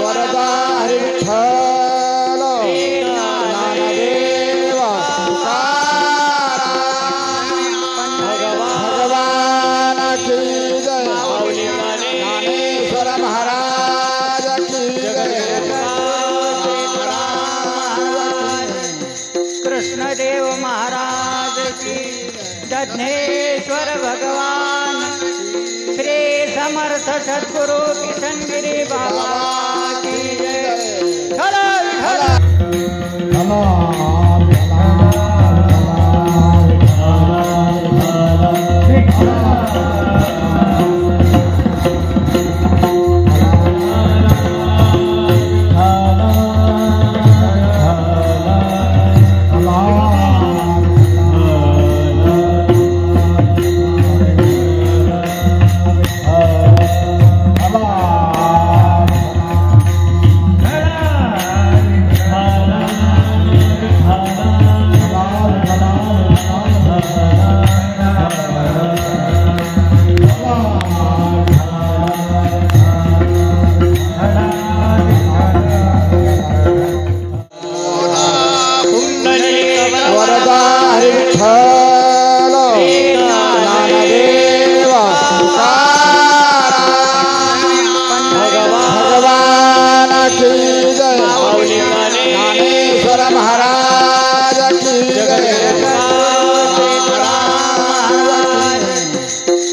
वरदा हरी विठ्ठल ज्ञानदेव भगवान की जय ज्ञानेश्वर महाराज की जय कृष्णदेव महाराज की जज्ञेश्वर भगवान श्री समर्थ सद्गुरु किशनगिरी बाबा की जय हला हला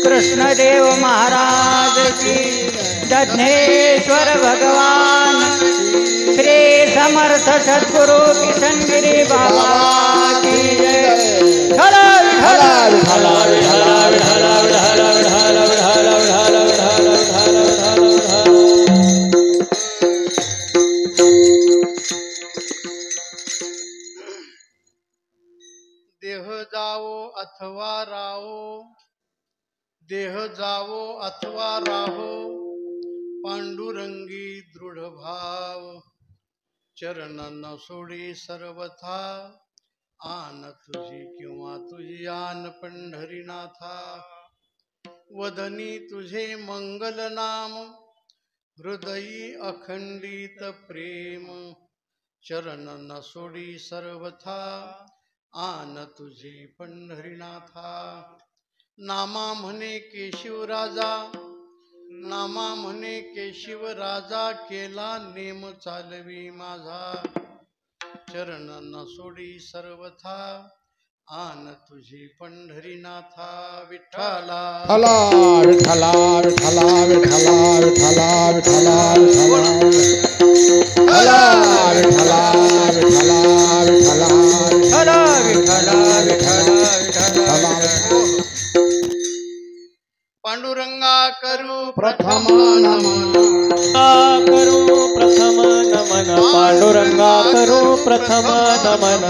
कृष्णदेव महाराज की जज्ञेश्वर भगवान श्री समर्थ सद्गुरु किशनगिरी बाबा की जय हला हला हला हला हला देह जावो अथवा राहो, देह जावो अथवा राहो, पांडुरंगी दृढ भाव, चरण न सोडी सर्वथा, आन तुझी किंवा तुझी आन पंढरीनाथा, वदनी तुझे मंगल नाम, हृदयी अखंडित प्रेम, चरण न सोडी सर्वथा, आन तुझी पंढरीनाथा. नामा म्हणे केशव राजा, नामा म्हणे केशव राजा, केला नेम चालवी माझा, चरण न सोडी सर्वथा, आन तुझी पंढरीनाथा. विठ्ठला विठ्ठला विठ्ठला विठ्ठला विठ्ठला विठ्ठला विठ्ठला विठ्ठला विठ्ठला विठ्ठला विठ्ठला विठ्ठला विठ्ठला पांडुरंगा करू प्रथम नमन, करू प्रथम नमन, पांडुरंगा करू प्रथम नमन,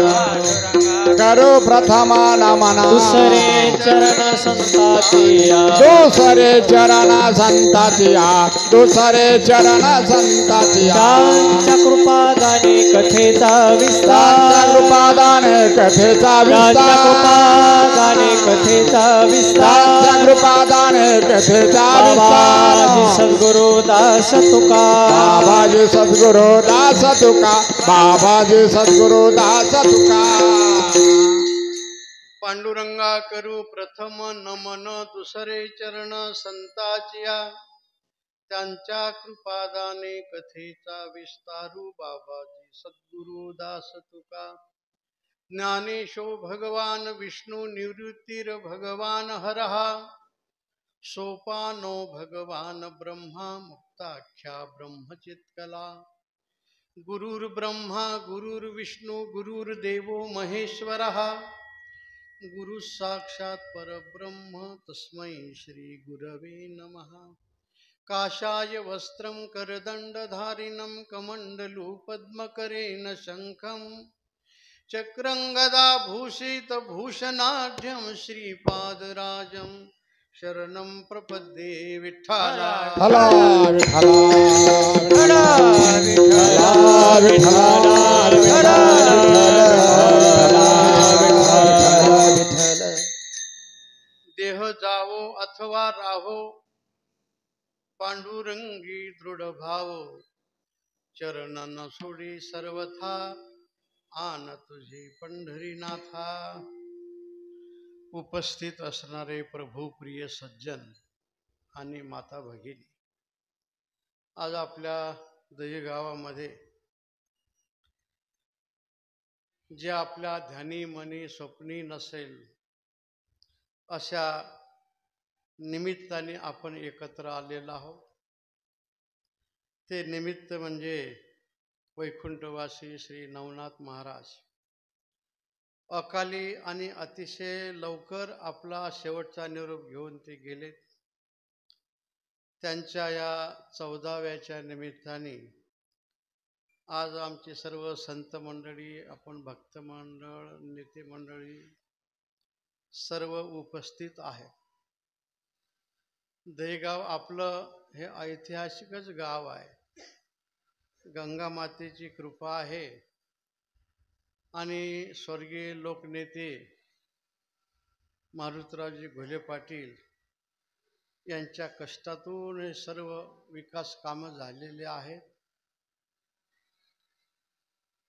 करू प्रथम नमन, दुसरे चरण संतातिया, दुसरे चरण संतातिया, दुसरे चरण संतातिया, त्यांच्या कृपादाने कथेचा विस्तार, कृपादाने कथेचा त्यांच्या विस्तार, कृपादाने कथेचा विस्तार, कृपादाने कथेचा बाबाजी विस्तार, सद्गुरु दास तुका, बाबाजी सद्गुरु दास तुका, बाबाजी सद्गुरु दास तुका. पांडुरंगा करू प्रथम नमन, दुसरे चरण संताचिया, त्यांच्या कृपादाने कथेचा विस्तारू, बाबाजी सद्गुरु दास तुका. ज्ञानेशो भगवान विष्णू, निवृत्तीर भगवान हरहा, सोपानो भगवान ब्रह्मा, मुक्ताख्या ब्रह्मचित्कला. गुरुर्ब्रह्मा गुरुर्विष्णू गुरुर्देवो महेश्वरः, गुरु साक्षात परब्रह्म, तस्मै श्री गुरवे नमः. काषाय वस्त्रं करदंडधारिणं, कमंडलू पद्मकरेण शंखं, चक्रं गदाभूषित भूषणाढ्यं, श्रीपादराजं शरणं प्रपद्ये. विठ्ठला विठ्ठला विठ्ठला विठ्ठला विठ्ठला विठ्ठला देह जावो अथवा राहो, पांडुरंगी दृढ भाव चरण सोडी सर्वथा आन तुझी पंढरीनाथा. उपस्थित असणारे प्रभू प्रिय सज्जन आणि माता भगिनी, आज आपल्या दही गावामध्ये जे आपल्या ध्यानी मनी स्वप्नी नसेल अशा निमित्ताने आपण एकत्र आलेलो आहोत. ते निमित्त म्हणजे वैकुंठवासी श्री नवनाथ महाराज अकाली आणि अतिशय लवकर आपला शेवटचा निरोप घेऊन ते गेले. त्यांच्या या 14व्याच्या निमित्ताने आज आमची सर्व संत मंडळी, आपण भक्त मंडळ, नेते मंडळी सर्व उपस्थित आहे. दहीगाव आपलं हे ऐतिहासिकच गाव आहे. गंगा मातेची कृपा आहे आणि स्वर्गीय लोकनेते मारुतरावजी घोले पाटील यांच्या कष्टातून हे सर्व विकास कामं झालेले आहेत.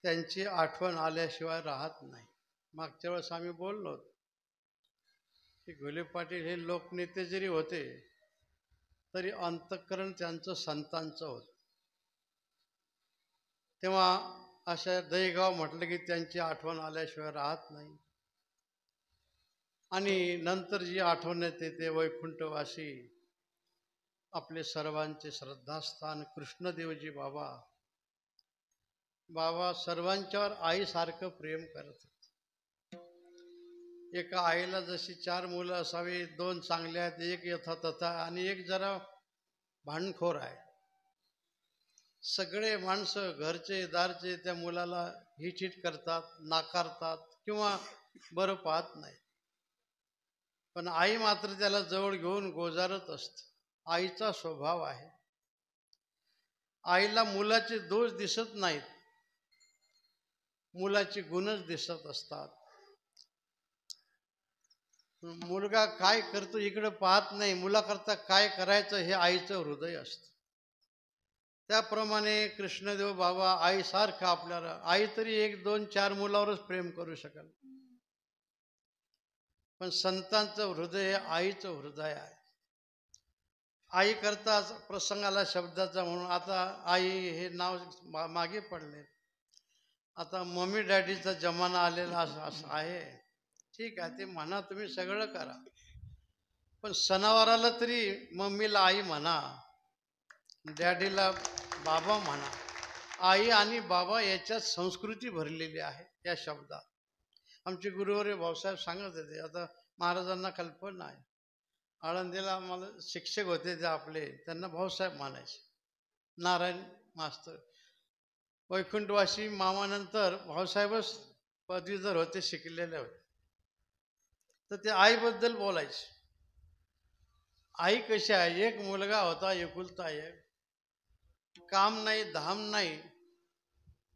त्यांची आठवण आल्याशिवाय राहत नाही. मागच्या वेळेस आम्ही बोललो की घोले पाटील हे लोकनेते जरी होते तरी अंतःकरण त्यांचं संतांचं होतं. तेव्हा अशा दहीगाव म्हटलं की त्यांची आठवण आल्याशिवाय राहत नाही. आणि नंतर जी आठवण येते ते वैकुंठवासी आपले सर्वांचे श्रद्धास्थान कृष्णदेवजी बाबा. बाबा सर्वांच्यावर आईसारखं प्रेम करत. एका आईला जशी 4 मुलं असावी, 2 चांगले आहेत, एक यथातथा आणि एक जरा भांडखोर आहे. सगळे माणसं घरचे दारचे त्या मुलाला हिचीट करतात, नाकारतात किंवा बरं पाहत नाही. पण आई मात्र त्याला जवळ घेऊन गोजारत असते. आईचा स्वभाव आहे. आईला मुलाचे दोष दिसत नाहीत, मुलाचे गुणच दिसत असतात. मुलगा काय करतो इकडे पाहत नाही, मुलाकरता काय करायचं हे आईचं हृदय असतं. त्याप्रमाणे कृष्णदेव बाबा आईसारखं आपल्याला, आई तरी 1, 2, 4 मुलावरच प्रेम करू शकेल, पण संतांचं हृदय आईचं हृदय आहे. आई करता प्रसंगाला शब्दाचा म्हणून आता आई हे नाव मागे पडले. आता मम्मी डॅडीचा जमाना आलेला असं आहे. ठीक आहे, ते म्हणा, तुम्ही सगळं करा, पण सणावाराला तरी मम्मीला आई म्हणा, डॅडीला बाबा म्हणा. आई आणि बाबा याच्यात संस्कृती भरलेली आहे या शब्दात. आमचे गुरुवर्य भाऊसाहेब सांगत होते, आता महाराजांना कल्पना आहे. आळंदीला मला शिक्षक होते ते आपले, त्यांना भाऊसाहेब म्हणायचे, नारायण मास्तर. वैकुंठवासी मामानंतर भाऊसाहेबच पदवीधर होते, शिकलेले होते. तर ते आईबद्दल बोलायचे. आई कशी आहे, एक मुलगा होता, एकुलता एक, काम नाही धाम नाही,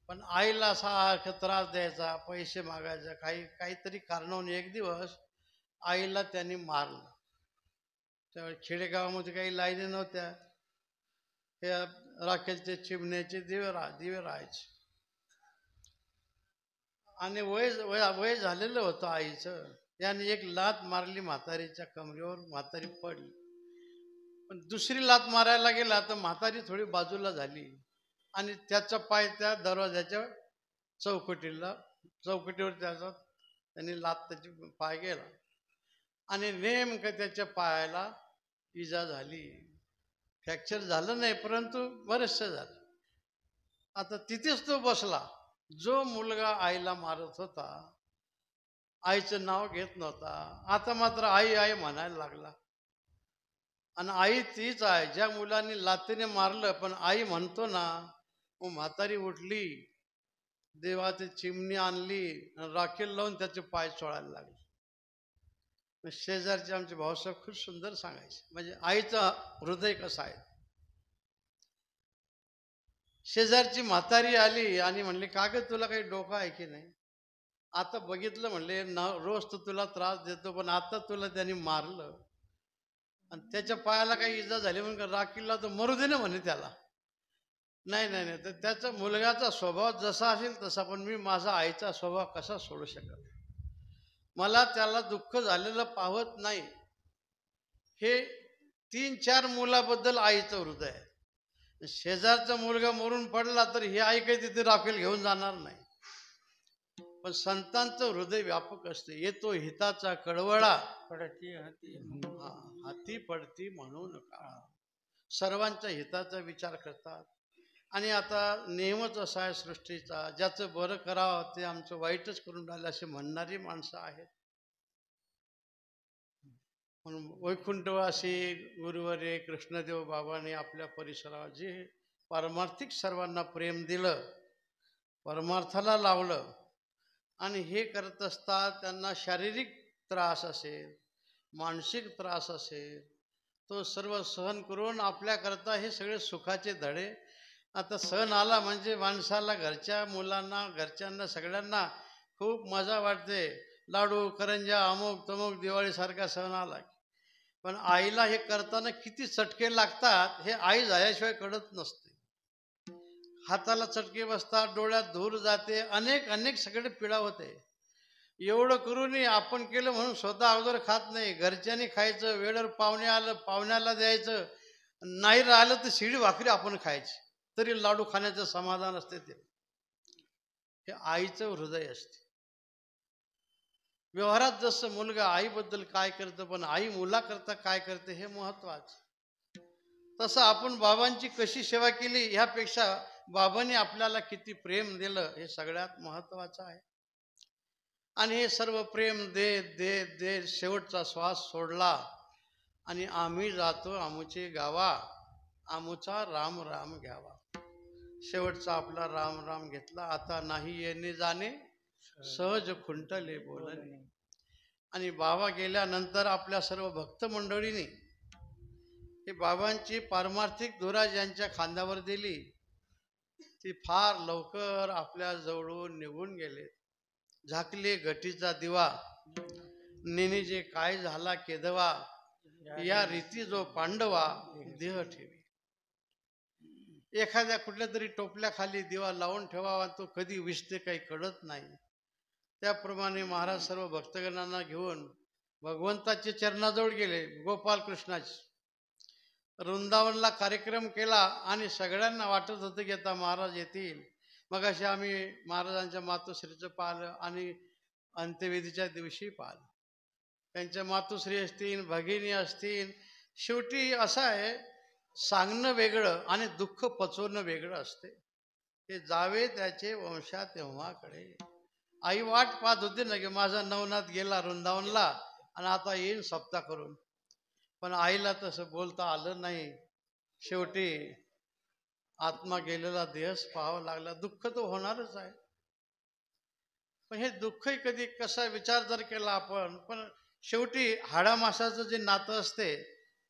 पण आईला असा त्रास द्यायचा, पैसे मागायचा, काहीतरी कारणावरून एक दिवस आईला त्यांनी मारलं. त्यावेळी खेडेगावामध्ये काही लाईनी नव्हत्या, हे राखेलचे चिमण्याचे दिवे राहायचे. आणि वय झालेलं होतं आईचं. याने एक लात मारली म्हातारीच्या कमरेवर, म्हातारी पडली. पण दुसरी लात मारायला गेला तर म्हातारी थोडी बाजूला झाली आणि त्याचा पाय त्या दरवाजाच्या चौकटीवर त्यांनी लात त्याची पाय गेला आणि नेमकं त्याच्या पायाला इजा झाली. फ्रॅक्चर झालं नाही, परंतु बरंचसं झालं. आता तिथेच तो बसला. जो मुलगा आईला मारत होता, आईचं नाव घेत नव्हता, आता मात्र आई आई म्हणायला लागला. आणि आई तीच आहे ज्या मुलांनी लातीने मारलं, पण आई म्हणतो ना. मग म्हातारी उठली, देवाची चिमणी आणली, राखेल लावून त्याचे पाय चोळायला लागले. शेजारचे आमचे भाऊसाहेब खूप सुंदर सांगायचे, म्हणजे आईचं हृदय कसं आहे. शेजारची म्हातारी आली आणि म्हणली, का ग तुला काही डोकं आहे की नाही. आता बघितलं म्हणले, रोज तर तुला त्रास देतो, पण आता तुला त्यांनी मारलं आणि त्याच्या पायाला काही इजा झाली म्हणून राखीला तर मरू दे ना म्हणे त्याला. नाही नाही नाही, तर त्याचा मुलगाचा स्वभाव जसा असेल तसा, पण मी माझा आईचा स्वभाव कसा सोडू शकत. मला त्याला दुःख झालेलं पाहत नाही. हे 3-4 मुलाबद्दल आईचं हृदय आहे. शेजारचा मुलगा मरून पडला तर ही आई काही तिथे राखेल घेऊन जाणार नाही. पण संतांचं हृदय व्यापक असते. येतो हिताचा कळवळा हाती पडती म्हणून काळा. सर्वांच्या हिताचा विचार करतात. आणि आता नेमच असा आहे सृष्टीचा, ज्याचं बरं करावं ते आमचं वाईटच करून राहिलं असे म्हणणारी माणसं आहेत. म्हणून वैकुंठवासी गुरुवर्य कृष्णदेव बाबांनी आपल्या परिसरावर जे पारमार्थिक सर्वांना प्रेम दिलं, परमार्थाला लावलं, आणि हे करत असतात त्यांना शारीरिक त्रास असेल, मानसिक त्रास असेल, तो सर्व सहन करून आपल्याकरता हे सगळे सुखाचे धडे. आता सण आला म्हणजे माणसाला, घरच्या मुलांना, घरच्यांना, सगळ्यांना खूप मजा वाटते. लाडू करंजा अमुक तमुक दिवाळीसारखा सण आला. पण आईला हे करताना किती चटके लागतात हे आई झाल्याशिवाय कळत नसते. हाताला चटके बसतात, डोळ्यात धूर जाते, अनेक अनेक सगळे पीडा होते. एवढं करूनही आपण केलं म्हणून स्वतः अगोदर खात नाही, घरच्यांनी खायचं, वेळेवर पाहुणे आलं पाहुण्याला द्यायचं, नाही राहिलं तर शिडी भाकरी आपण खायची, तरी लाडू खाण्याचं समाधान असते. ते हे आईचं हृदय असते. व्यवहारात जसं मुलगा आईबद्दल काय करतं, पण आई मुलाकरता काय करते हे महत्वाचं. तसं आपण बाबांची कशी सेवा केली ह्यापेक्षा बाबांनी आपल्याला किती प्रेम दिलं हे सगळ्यात महत्वाचं आहे. आणि हे सर्व प्रेम देत देत देत शेवटचा श्वास सोडला आणि आम्ही जातो आमुचे गावा, आमुचा राम राम घ्यावा. शेवटचा आपला राम राम घेतला. आता नाही येणे जाणे, सहज खुंटले बोलणे. आणि बाबा गेल्यानंतर आपल्या सर्व भक्त मंडळींनी हे बाबांची पारमार्थिक धुरा ज्यांच्या खांद्यावर दिली ती फार लवकर आपल्या जवळून निघून गेले. झाकले घटीचा दिवा, नेने काय झाला केदवा, या रीती जो पांडवा देह ठेवी. एखाद्या कुठल्या तरी टोपल्याखाली दिवा लावून ठेवावा, तो कधी विजते काही कळत नाही. त्याप्रमाणे महाराज सर्व भक्तगणांना घेऊन भगवंताच्या चरणाजवळ गेले. गोपाल कृष्णाचे वृंदावनला कार्यक्रम केला आणि सगळ्यांना वाटत होतं की आता महाराज येतील. मग असे आम्ही महाराजांच्या मातोश्रीचं पाहिलं आणि अंत्यविधीच्या दिवशी पाहिलं. त्यांच्या मातोश्री असतील, भगिनी असतील. शेवटी असं आहे, सांगणं वेगळं आणि दुःख पचवणं वेगळं असते. ते जावे त्याचे वंशा तेव्हाकडे. आई वाट पाहत होती ना की माझा नवनाथ गेला वृंदावनला आणि आता येईन सप्ताह करून, पण आईला तसं बोलता आलं नाही. शेवटी आत्मा गेलेला देहच पाहावा लागला. दुःख तो होणारच आहे. पण हे दुःखही कधी कसा विचार जर केला आपण, पण शेवटी हाडामासाचं जे नातं असते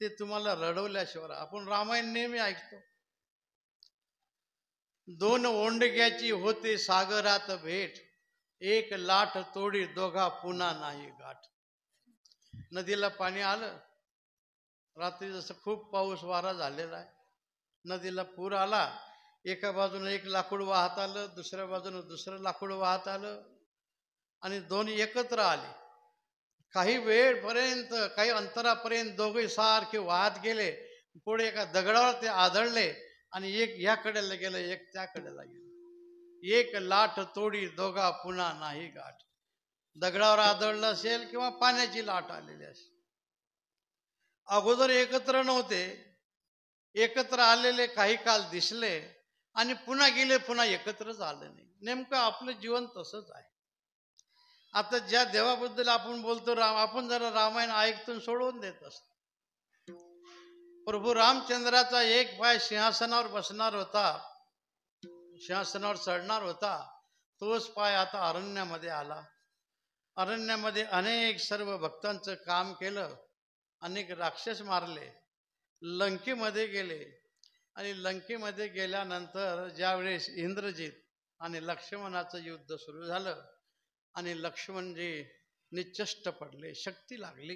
ते तुम्हाला रडवल्याशिवाय. आपण रामायण नेहमी ऐकतो. 2 ओंडग्याची होते सागरात भेट, 1 लाट तोडी दोघा पुन्हा नाही गाठ. नदीला पाणी आलं, रात्री जसं खूप पाऊस वारा झालेला आहे, नदीला पूर आला. एका बाजूने 1 लाकूड वाहत आलं, दुसऱ्या बाजूने दुसरं लाकूड वाहत आलं आणि दोन्ही एकत्र आले. काही वेळपर्यंत, काही अंतरापर्यंत दोघे सारखे वाहत गेले. पुढे एका दगडावर ते आदळले आणि एक या कडेला गेलं, एक त्या कडेला गेलं. 1 लाट तोडी दोघा पुन्हा नाही गाठ. दगडावर आदळलं असेल किंवा पाण्याची लाट आलेली असेल. अगोदर एकत्र नव्हते, एकत्र आलेले काही काल दिसले आणि पुन्हा गेले, पुन्हा एकत्रच आले नाही. नेमकं आपलं जीवन तसंच आहे. आता ज्या देवाबद्दल आपण बोलतो राम, आपण जरा रामायण ऐकतो सोडवून देत असतो. प्रभू रामचंद्राचा एक पाय सिंहासनावर बसणार होता, सिंहासनावर चढणार होता, तोच पाय आता अरण्यामध्ये आला. अरण्यामध्ये अनेक सर्व भक्तांचं काम केलं, अनेक राक्षस मारले, लंकेमध्ये गेले. आणि लंकेमध्ये गेल्यानंतर ज्यावेळेस इंद्रजित आणि लक्ष्मणाचं युद्ध सुरू झालं आणि लक्ष्मणजी निचष्ट पडले, शक्ती लागली.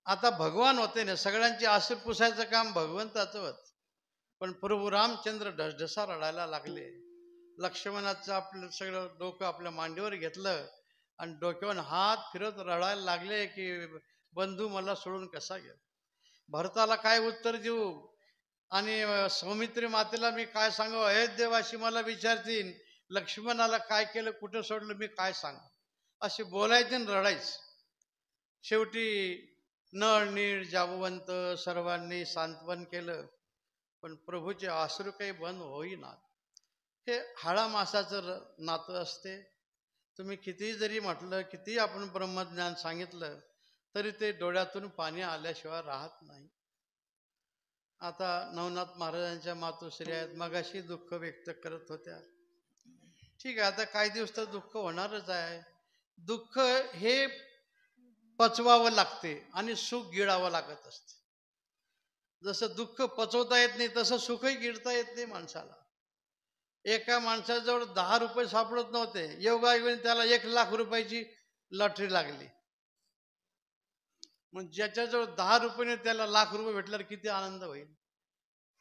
आता भगवान होते ना, सगळ्यांची आसूर पुसायचं काम भगवंताचं होत. पण प्रभू रामचंद्र ढसढसा रडायला लागले. लक्ष्मणाचं आपलं सगळं डोकं आपल्या मांडीवर घेतलं आणि डोक्यावर हात फिरत रडायला लागले की बंधू मला सोडून कसा गेला. भरताला काय उत्तर देऊ आणि सौमित्री मातेला मी काय सांगू. अयोध्येवासी मला विचारतील लक्ष्मणाला काय केलं, कुठं सोडलं, मी काय सांगू. असे बोलायचे आणि रडायचे. शेवटी नळ नीळ जाबुवंत सर्वांनी सांत्वन केलं, पण प्रभूचे अश्रू काही बंद होईना. हे हाडा मासाचं नातं असते. तुम्ही कितीही जरी म्हटलं, कितीही आपण ब्रह्मज्ञान सांगितलं, तरी ते डोळ्यातून पाणी आल्याशिवाय राहत नाही. आता नवनाथ महाराजांच्या मातोश्री आहेत, मगाशी दुःख व्यक्त करत होत्या. ठीक आहे, आता काही दिवस तर दुःख होणारच आहे. दुःख हे पचवावं लागते आणि सुख गिळावं लागत असते. जसं दुःख पचवता येत नाही तसं सुखही गिळता येत नाही माणसाला. एका माणसाजवळ 10 रुपये सापडत नव्हते, योगायोगाने त्याला 1,00,000 रुपयाची लॉटरी लागली. मग ज्याच्याजवळ 10 रुपयाने त्याला ₹1,00,000 भेटल्यावर किती आनंद होईल.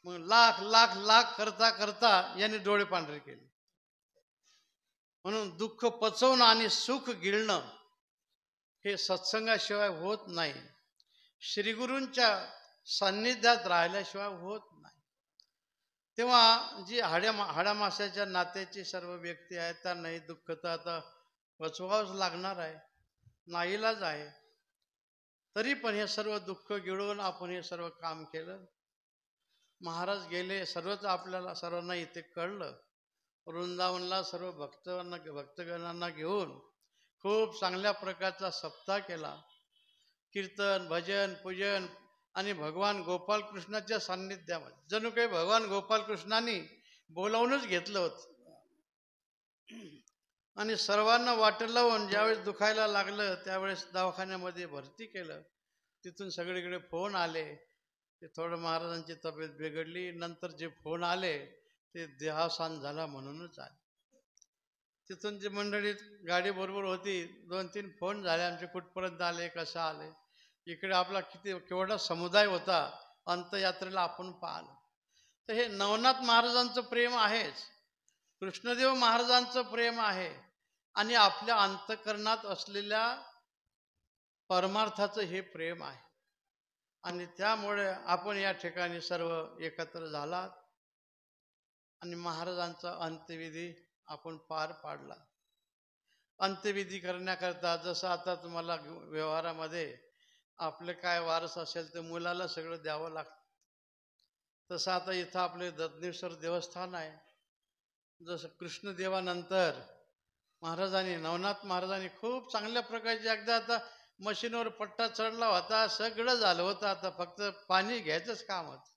मग लाख लाख लाख करता करता याने डोळे पांढरे केले. म्हणून दुःख पचवणं आणि सुख गिळणं हे सत्संगाशिवाय होत नाही, श्रीगुरूंच्या सान्निध्यात राहिल्याशिवाय होत नाही. तेव्हा जी हाडामाशाच्या नात्याची सर्व व्यक्ती आहेत त्यांनाही दुःख तर आता पचवावंच लागणार आहे, नाईलाज आहे. तरी पण हे सर्व दुःख गिळून आपण हे सर्व काम केलं. महाराज गेले, सर्वच आपल्याला सर्वांना इथे कळलं. वृंदावनला सर्व भक्तगणांना घेऊन खूप चांगल्या प्रकारचा सप्ताह केला. कीर्तन, भजन, पूजन आणि भगवान गोपालकृष्णाच्या सान्निध्यामध्ये जणू काही भगवान गोपालकृष्णांनी बोलावूनच घेतलं होतं. आणि सर्वांना वाट लावून ज्यावेळेस दुखायला लागलं त्यावेळेस दवाखान्यामध्ये भरती केलं. तिथून सगळीकडे फोन आले ते थोडं महाराजांची तब्येत बिघडली. नंतर जे फोन आले ते देहावसान झाला म्हणूनच आले. तिथून जी मंडळी गाडी बरोबर होती 2-3 फोन झाले आमचे, कुठपर्यंत आले, कसं आले. इकडे आपला केवढा समुदाय होता अंतयात्रेला आपण पाहिलं. तर हे नवनाथ महाराजांचं प्रेम आहेच, कृष्णदेव महाराजांचं प्रेम आहे आणि आपल्या अंतःकरणात असलेल्या परमार्थाचं हे प्रेम आहे. आणि त्यामुळे आपण या ठिकाणी सर्व एकत्र झालात आणि महाराजांचा अंत्यविधी आपण पार पाडला. अंत्यविधी करण्याकरता जसं आता तुम्हाला व्यवहारामध्ये आपलं काय वारस असेल तर मुलाला सगळं द्यावं लागतं, तसं आता इथं आपले दत्नेश्वर देवस्थान आहे. जसं कृष्णदेवानंतर महाराजांनी, नवनाथ महाराजांनी खूप चांगल्या प्रकारचे, एकदा आता मशीनवर पट्टा चढला होता, सगळं झालं होतं, आता फक्त पाणी घ्यायचंच काम होतं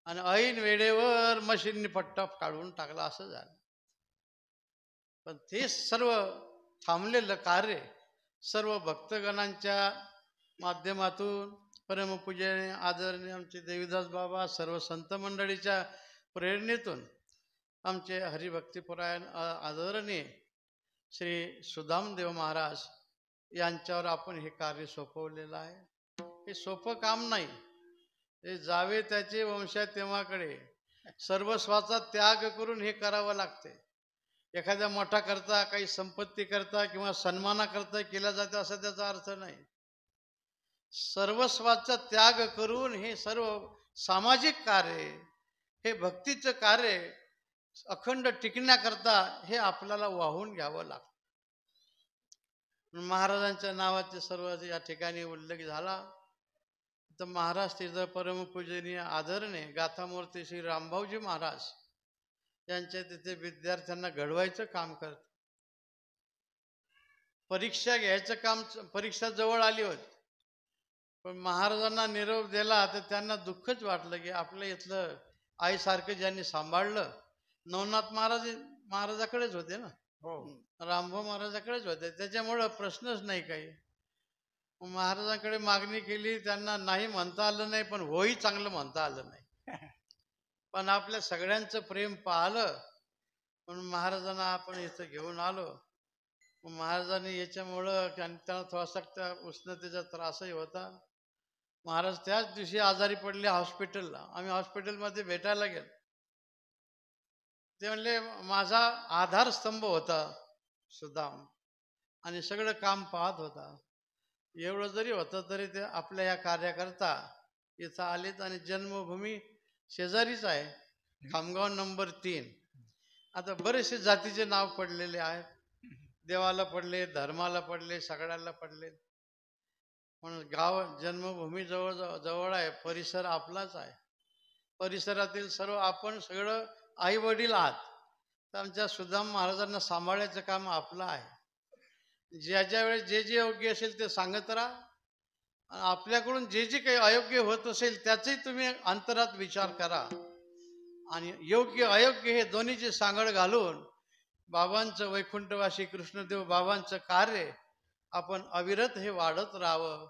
आणि ऐन वेळेवर मशीनने पट्टा काढून टाकला, असं झालं. पण ते सर्व थांबलेलं कार्य सर्व भक्तगणांच्या माध्यमातून, परमपूजनीय आदरणीय आमचे देवीदास बाबा, सर्व संत मंडळीच्या प्रेरणेतून आमचे हरिभक्तीपरायण आदरणीय श्री सुदामदेव महाराज यांच्यावर आपण हे कार्य सोपवलेलं आहे. हे सोपं काम नाही. हे जावे त्याचे वंशा तेव्हाकडे, सर्वस्वाचा त्याग करून हे करावं लागते. एखाद्या मठाकरता, काही संपत्ती करता किंवा सन्मानाकरता केला जाते असं त्याचा अर्थ नाही. सर्वस्वाचा त्याग करून हे सर्व सामाजिक कार्य, हे भक्तीचं कार्य अखंड टिकण्याकरता हे आपल्याला वाहून घ्यावं लागतं. महाराजांच्या नावाचे सर्व या ठिकाणी उल्लेख झाला तर महाराज तिथं परमपूजनीय आदरणीय गाथामूर्ती श्री रामभाऊजी महाराज यांच्या तिथे विद्यार्थ्यांना घडवायचं काम करत. परीक्षा घ्यायचं काम, परीक्षा जवळ आली होती, पण महाराजांना निरोप दिला तर त्यांना दुःखच वाटलं की आपलं इथलं आईसारखं ज्यांनी सांभाळलं, नवनाथ महाराजाकडेच होते ना, रामभाऊ महाराजाकडेच होते, त्याच्यामुळं प्रश्नच नाही काही. महाराजांकडे मागणी केली, त्यांना नाही म्हणता आलं नाही, पण होई चांगलं म्हणता आलं नाही. पण आपल्या सगळ्यांचं प्रेम पाहिलं म्हणून महाराजांना आपण इथं घेऊन आलो. महाराजांनी याच्यामुळं त्यांना थोडासा उष्णतेचा त्रासही होता, महाराज त्याच दिवशी आजारी पडले हॉस्पिटलला. आम्ही हॉस्पिटलमध्ये भेटायला गेलो. ते म्हणले माझा आधारस्तंभ होता सुदाम आणि सगळं काम पाहत होता. एवढं जरी होतं तरी ते आपल्या या कार्यकर्ता इथं आलेत आणि जन्मभूमी शेजारीच आहे, खामगाव नंबर 3. आता बरेचसे जातीचे नाव पडलेले आहेत, देवाला पडले, धर्माला पडले, सगळ्याला पडले. म्हणून गाव जन्मभूमी जवळ आहे, परिसर आपलाच आहे. परिसरातील सर्व आपण सगळं आई वडील आहात. तर आमच्या सुदाम महाराजांना सांभाळायचं काम आपलं आहे. ज्या वेळेस जे जे योग्य असेल ते सांगत राहा. आपल्याकडून जे जे काही अयोग्य होत असेल त्याचाही तुम्ही अंतरात विचार करा आणि योग्य अयोग्य हे दोन्हीची सांगड घालून बाबांचं वैकुंठवासी कृष्णदेव बाबांचं कार्य आपण अविरत हे वाढत राहावं,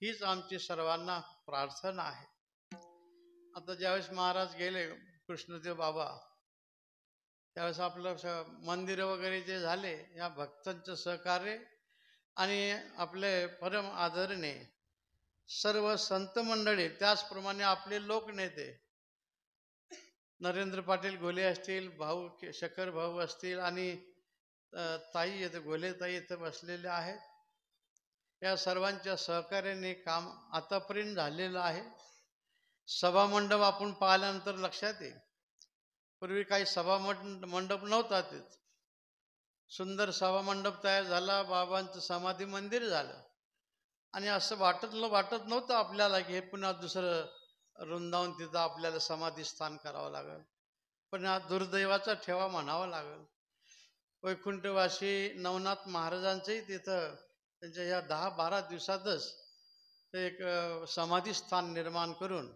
हीच आमची सर्वांना प्रार्थना आहे. आता ज्यावेळेस महाराज गेले कृष्णदेव बाबा, त्यावेळेस आपलं मंदिर वगैरे जे झाले या भक्तांचं सहकार्य आणि आपले परम आदरणीय सर्व संत मंडळी, त्याचप्रमाणे आपले लोकनेते नरेंद्र पाटील घोले असतील, भाऊ शकर भाऊ असतील आणि ताई येथे घोले ताई इथं बसलेले आहेत. या सर्वांच्या सहकार्याने काम आतापर्यंत झालेलं आहे. सभामंडप आपण पाहिल्यानंतर लक्षात येईल, पूर्वी काही सभामंडप नव्हता. तिथं सुंदर सभामंडप तयार झाला, बाबांचं समाधी मंदिर झालं आणि असं वाटत नव्हतं आपल्याला की हे पुन्हा दुसरं वृंदावन तिथं आपल्याला समाधी स्थान करावं लागेल. पण हा दुर्दैवाचा ठेवा म्हणावा लागेल. वैकुंठवासी नवनाथ महाराजांचंही तिथं त्यांच्या या 10-12 दिवसातच ते एक समाधी स्थान निर्माण करून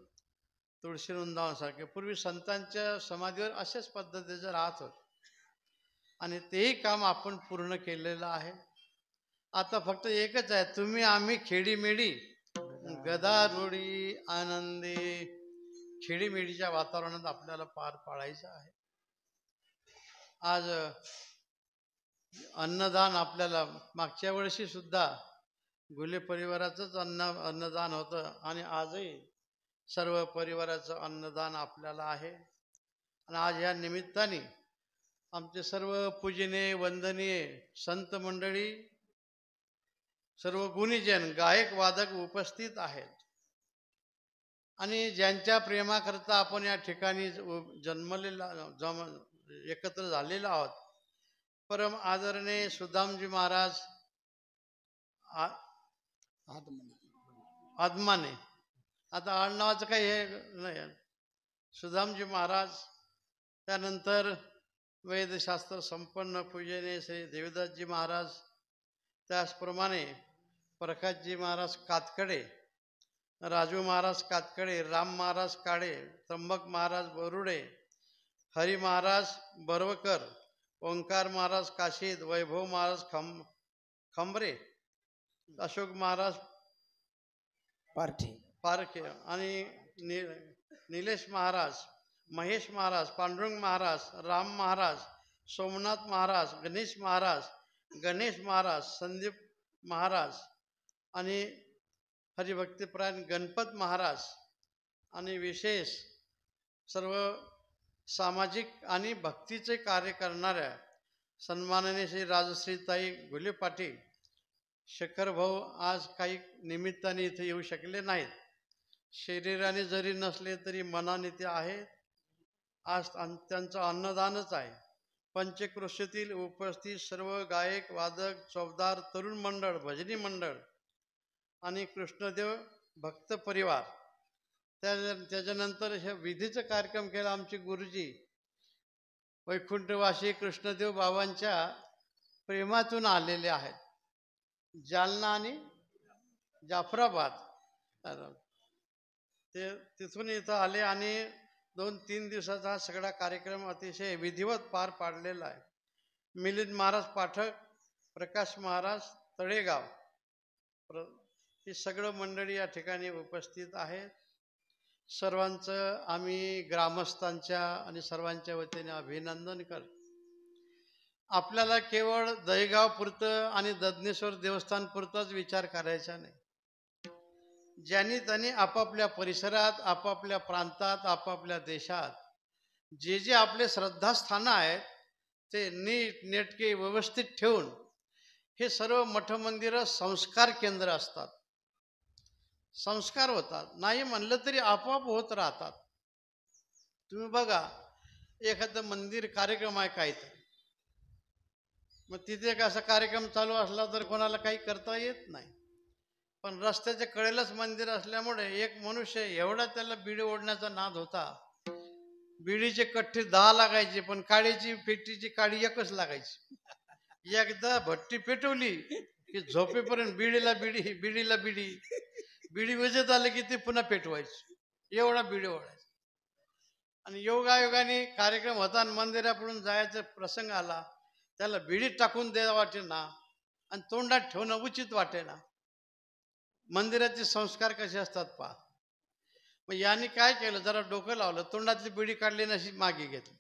तुळशी वृंदावनसारखे, पूर्वी संतांच्या समाधीवर अशाच पद्धतीचं राहत होत आणि तेही काम आपण पूर्ण केलेलं आहे. आता फक्त एकच आहे, तुम्ही आम्ही खेडीमेडी गदारोळी आनंदी खेडीमेडीच्या वातावरणात आपल्याला पार पाडायचं आहे. आज अन्नदान आपल्याला मागच्या वर्षी सुद्धा घुले परिवाराचंच अन्नदान होतं आणि आजही सर्व परिवाराचं अन्नदान आपल्याला आहे. आणि आज या निमित्ताने आमचे सर्व पूजनीय वंदनीय संत मंडळी, सर्व गुणीजन, गायक वादक उपस्थित आहेत आणि ज्यांच्या प्रेमाकरता आपण या ठिकाणी एकत्र झालेलो आहोत. परम आदरणीय सुदामजी महाराज आदमाने, आता आडनावाचं काही हे नाही, सुदामजी महाराज, त्यानंतर वेदशास्त्र संपन्न पूजनीय श्री देवदासजी महाराज, त्याचप्रमाणे प्रकाशजी महाराज कातकडे, राजू महाराज कातकडे, राम महाराज काळे, त्र्यंबक महाराज बरुडे, हरी महाराज बरवकर, ओंकार महाराज काशीद, वैभव महाराज खंबरे, अशोक महाराज पारखे आणि निलेश महाराज, महेश महाराज, पांडुरंग महाराज, राम महाराज, सोमनाथ महाराज, गणेश महाराज, संदीप महाराज आणि हरिभक्तिपरायण गणपत महाराज आणि विशेष सर्व सामाजिक आणि भक्तीचे कार्य करणाऱ्या सन्माननीय श्री राजश्रीताई घुले पाटील, शेखर भाऊ आज काही निमित्ताने इथे येऊ शकले नाहीत. शरीराने जरी नसले तरी मनाने ते आहेत. आज त्यांचं अन्नदानच आहे. पंचक्रोशीतील उपस्थित सर्व गायक वादक, चौदार तरुण मंडळ, भजनी मंडळ आणि कृष्णदेव भक्त परिवार, त्याच्यानंतर हे विधीचा कार्यक्रम केला आमचे गुरुजी वैकुंठवासी कृष्णदेव बाबांच्या प्रेमातून आलेले आहेत. जालना आणि जाफराबाद ते तिथून इथं आले आणि 2-3 दिवसाचा हा सगळा कार्यक्रम अतिशय विधिवत पार पाडलेला आहे. मिलिंद महाराज पाठक, प्रकाश महाराज तळेगाव, ही सगळं मंडळी या ठिकाणी उपस्थित आहेत. सर्वांचं आम्ही ग्रामस्थांच्या आणि सर्वांच्या वतीने अभिनंदन करतो. आपल्याला केवळ दहीगाव पुरतं आणि ददनेश्वर देवस्थान पुरताच विचार करायचा नाही. ज्यांनी त्यांनी आपापल्या परिसरात, आपापल्या प्रांतात, आपापल्या देशात जे जे आपले श्रद्धास्थानं आहेत ते नीट नेटके व्यवस्थित ठेवून हे सर्व मठ मंदिरं संस्कार केंद्र असतात. संस्कार होतात, नाही म्हणलं तरी आपोआप होत राहतात. तुम्ही बघा, एखादं मंदिर कार्यक्रम आहे काहीतरी, मग तिथे एक असा कार्यक्रम चालू असला तर कोणाला काही करता येत नाही. पण रस्त्याच्या कडेलाच मंदिर असल्यामुळे एक मनुष्य एवढा त्याला बिडी ओढण्याचा नाद होता. बिडीचे कट्टे 10 लागायचे, पण काडीची पेटीची काडी एकच लागायची. एकदा भट्टी पेटवली की झोपेपर्यंत बिडीला बिडी, बिडीला बिडी, बिडी विजत आले की ते पुन्हा पेटवायची. एवढा बिडी ओढायचा. आणि योगायोगाने कार्यक्रम होता आणि मंदिराकडून जायचा प्रसंग आला, त्याला बिडी टाकून द्यावा वाटेना आणि तोंडात ठेवणं उचित वाटेना. मंदिराचे संस्कार कसे असतात पहा. मग यांनी काय केलं, जरा डोकं लावलं, तोंडातली बिडी काढली नशी मागे घेतली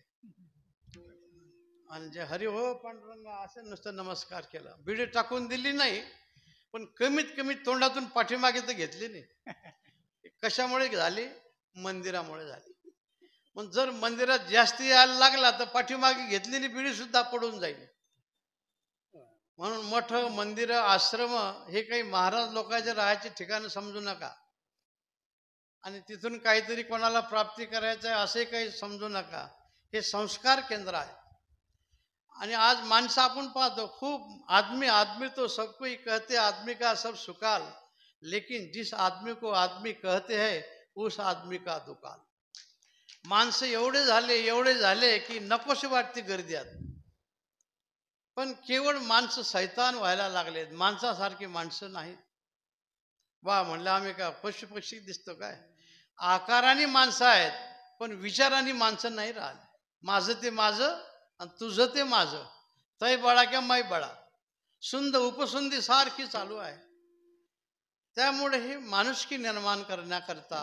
आणि जे हरी हो पांडुरंग असं नुसतं नमस्कार केला. बिडी टाकून दिली नाही, पण कमीत कमी तोंडातून पाठीमागे तर घेतली नाही. कशामुळे झाली? मंदिरामुळे झाली. मग जर मंदिरात जास्ती यायला लागला तर पाठीमागे घेतलेली बिडी सुद्धा पडून जाईल. म्हणून मठ, मंदिर, आश्रम हे काही महाराज लोकांचे राहायचे ठिकाण समजू नका आणि तिथून काहीतरी कोणाला प्राप्ती करायचं आहे असे काही समजू नका. हे संस्कार केंद्र आहे. आणि आज माणसं आपण पाहतो, खूप आदमी तो सब कोई कहते आदमी का सब सुकाल, लेकिन जिस आदमी को आदमी कहते हैं उस आदमी का दुकाल. माणसं एवढे झाले की नकोशी वाटते गर्दीत. पण केवळ माणसं सैतान व्हायला लागलेत, माणसासारखी माणसं नाहीत. वा म्हणलं आम्ही का पशुपक्षी दिसतो काय? आकाराने माणसं आहेत पण विचाराने माणसं नाही राहिले. माझं ते माझं आणि तुझं ते माझं, तै बळा किंवा मै बळा, सुंद उपसुंदी सारखी चालू आहे. त्यामुळे हे माणुसकी निर्माण करण्याकरता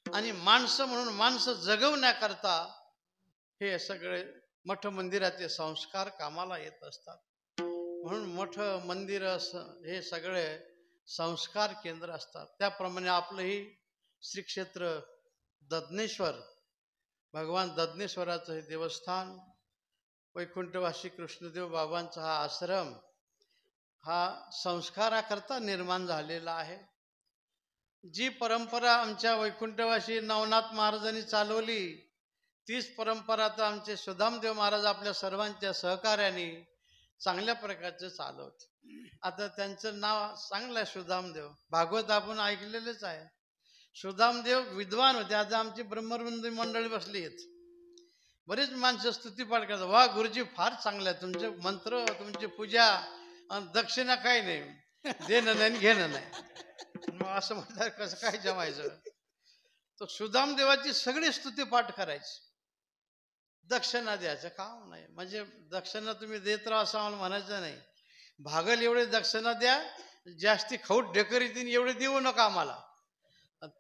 आणि माणसं म्हणून माणसं जगवण्याकरता हे सगळे मठ मंदिराचे संस्कार कामाला येत असतात. म्हणून मठ मंदिर हे सगळे संस्कार केंद्र असतात. त्याप्रमाणे आपलंही श्री क्षेत्र ददनेश्वर, भगवान ददनेश्वराचं हे देवस्थान, वैकुंठवासी कृष्णदेव बाबांचा हा आश्रम, हा संस्काराकरता निर्माण झालेला आहे. जी परंपरा आमच्या वैकुंठवासी नवनाथ महाराजांनी चालवली तीच परंपरा आता आमचे सुदामदेव महाराज आपल्या सर्वांच्या सहकार्याने चांगल्या प्रकारचं चालवत. आता त्यांचं नाव चांगलं आहे सुदामदेव. भागवत आपण ऐकलेलेच आहे. सुदामदेव विद्वान होते. आता आमची ब्रह्मवृंदी मंडळी बसली आहेत, बरेच माणसं स्तुतीपाठ करतात. वा गुरुजी फार चांगलं आहे, तुमचे मंत्र, तुमची पूजा आणि दक्षिणा काही नाही, देणं नाही घेणं नाही. मग असं म्हणतात कसं काय जमायचं? तर सुदामदेवाची सगळी स्तुतीपाठ करायची, दक्षिणा द्यायचं काम नाही. म्हणजे दक्षिणा तुम्ही देत राहा असं आम्हाला म्हणायचं नाही. भागल एवढे दक्षिणा द्या, जास्ती खौट ढेकर येतील एवढे देऊ नका आम्हाला.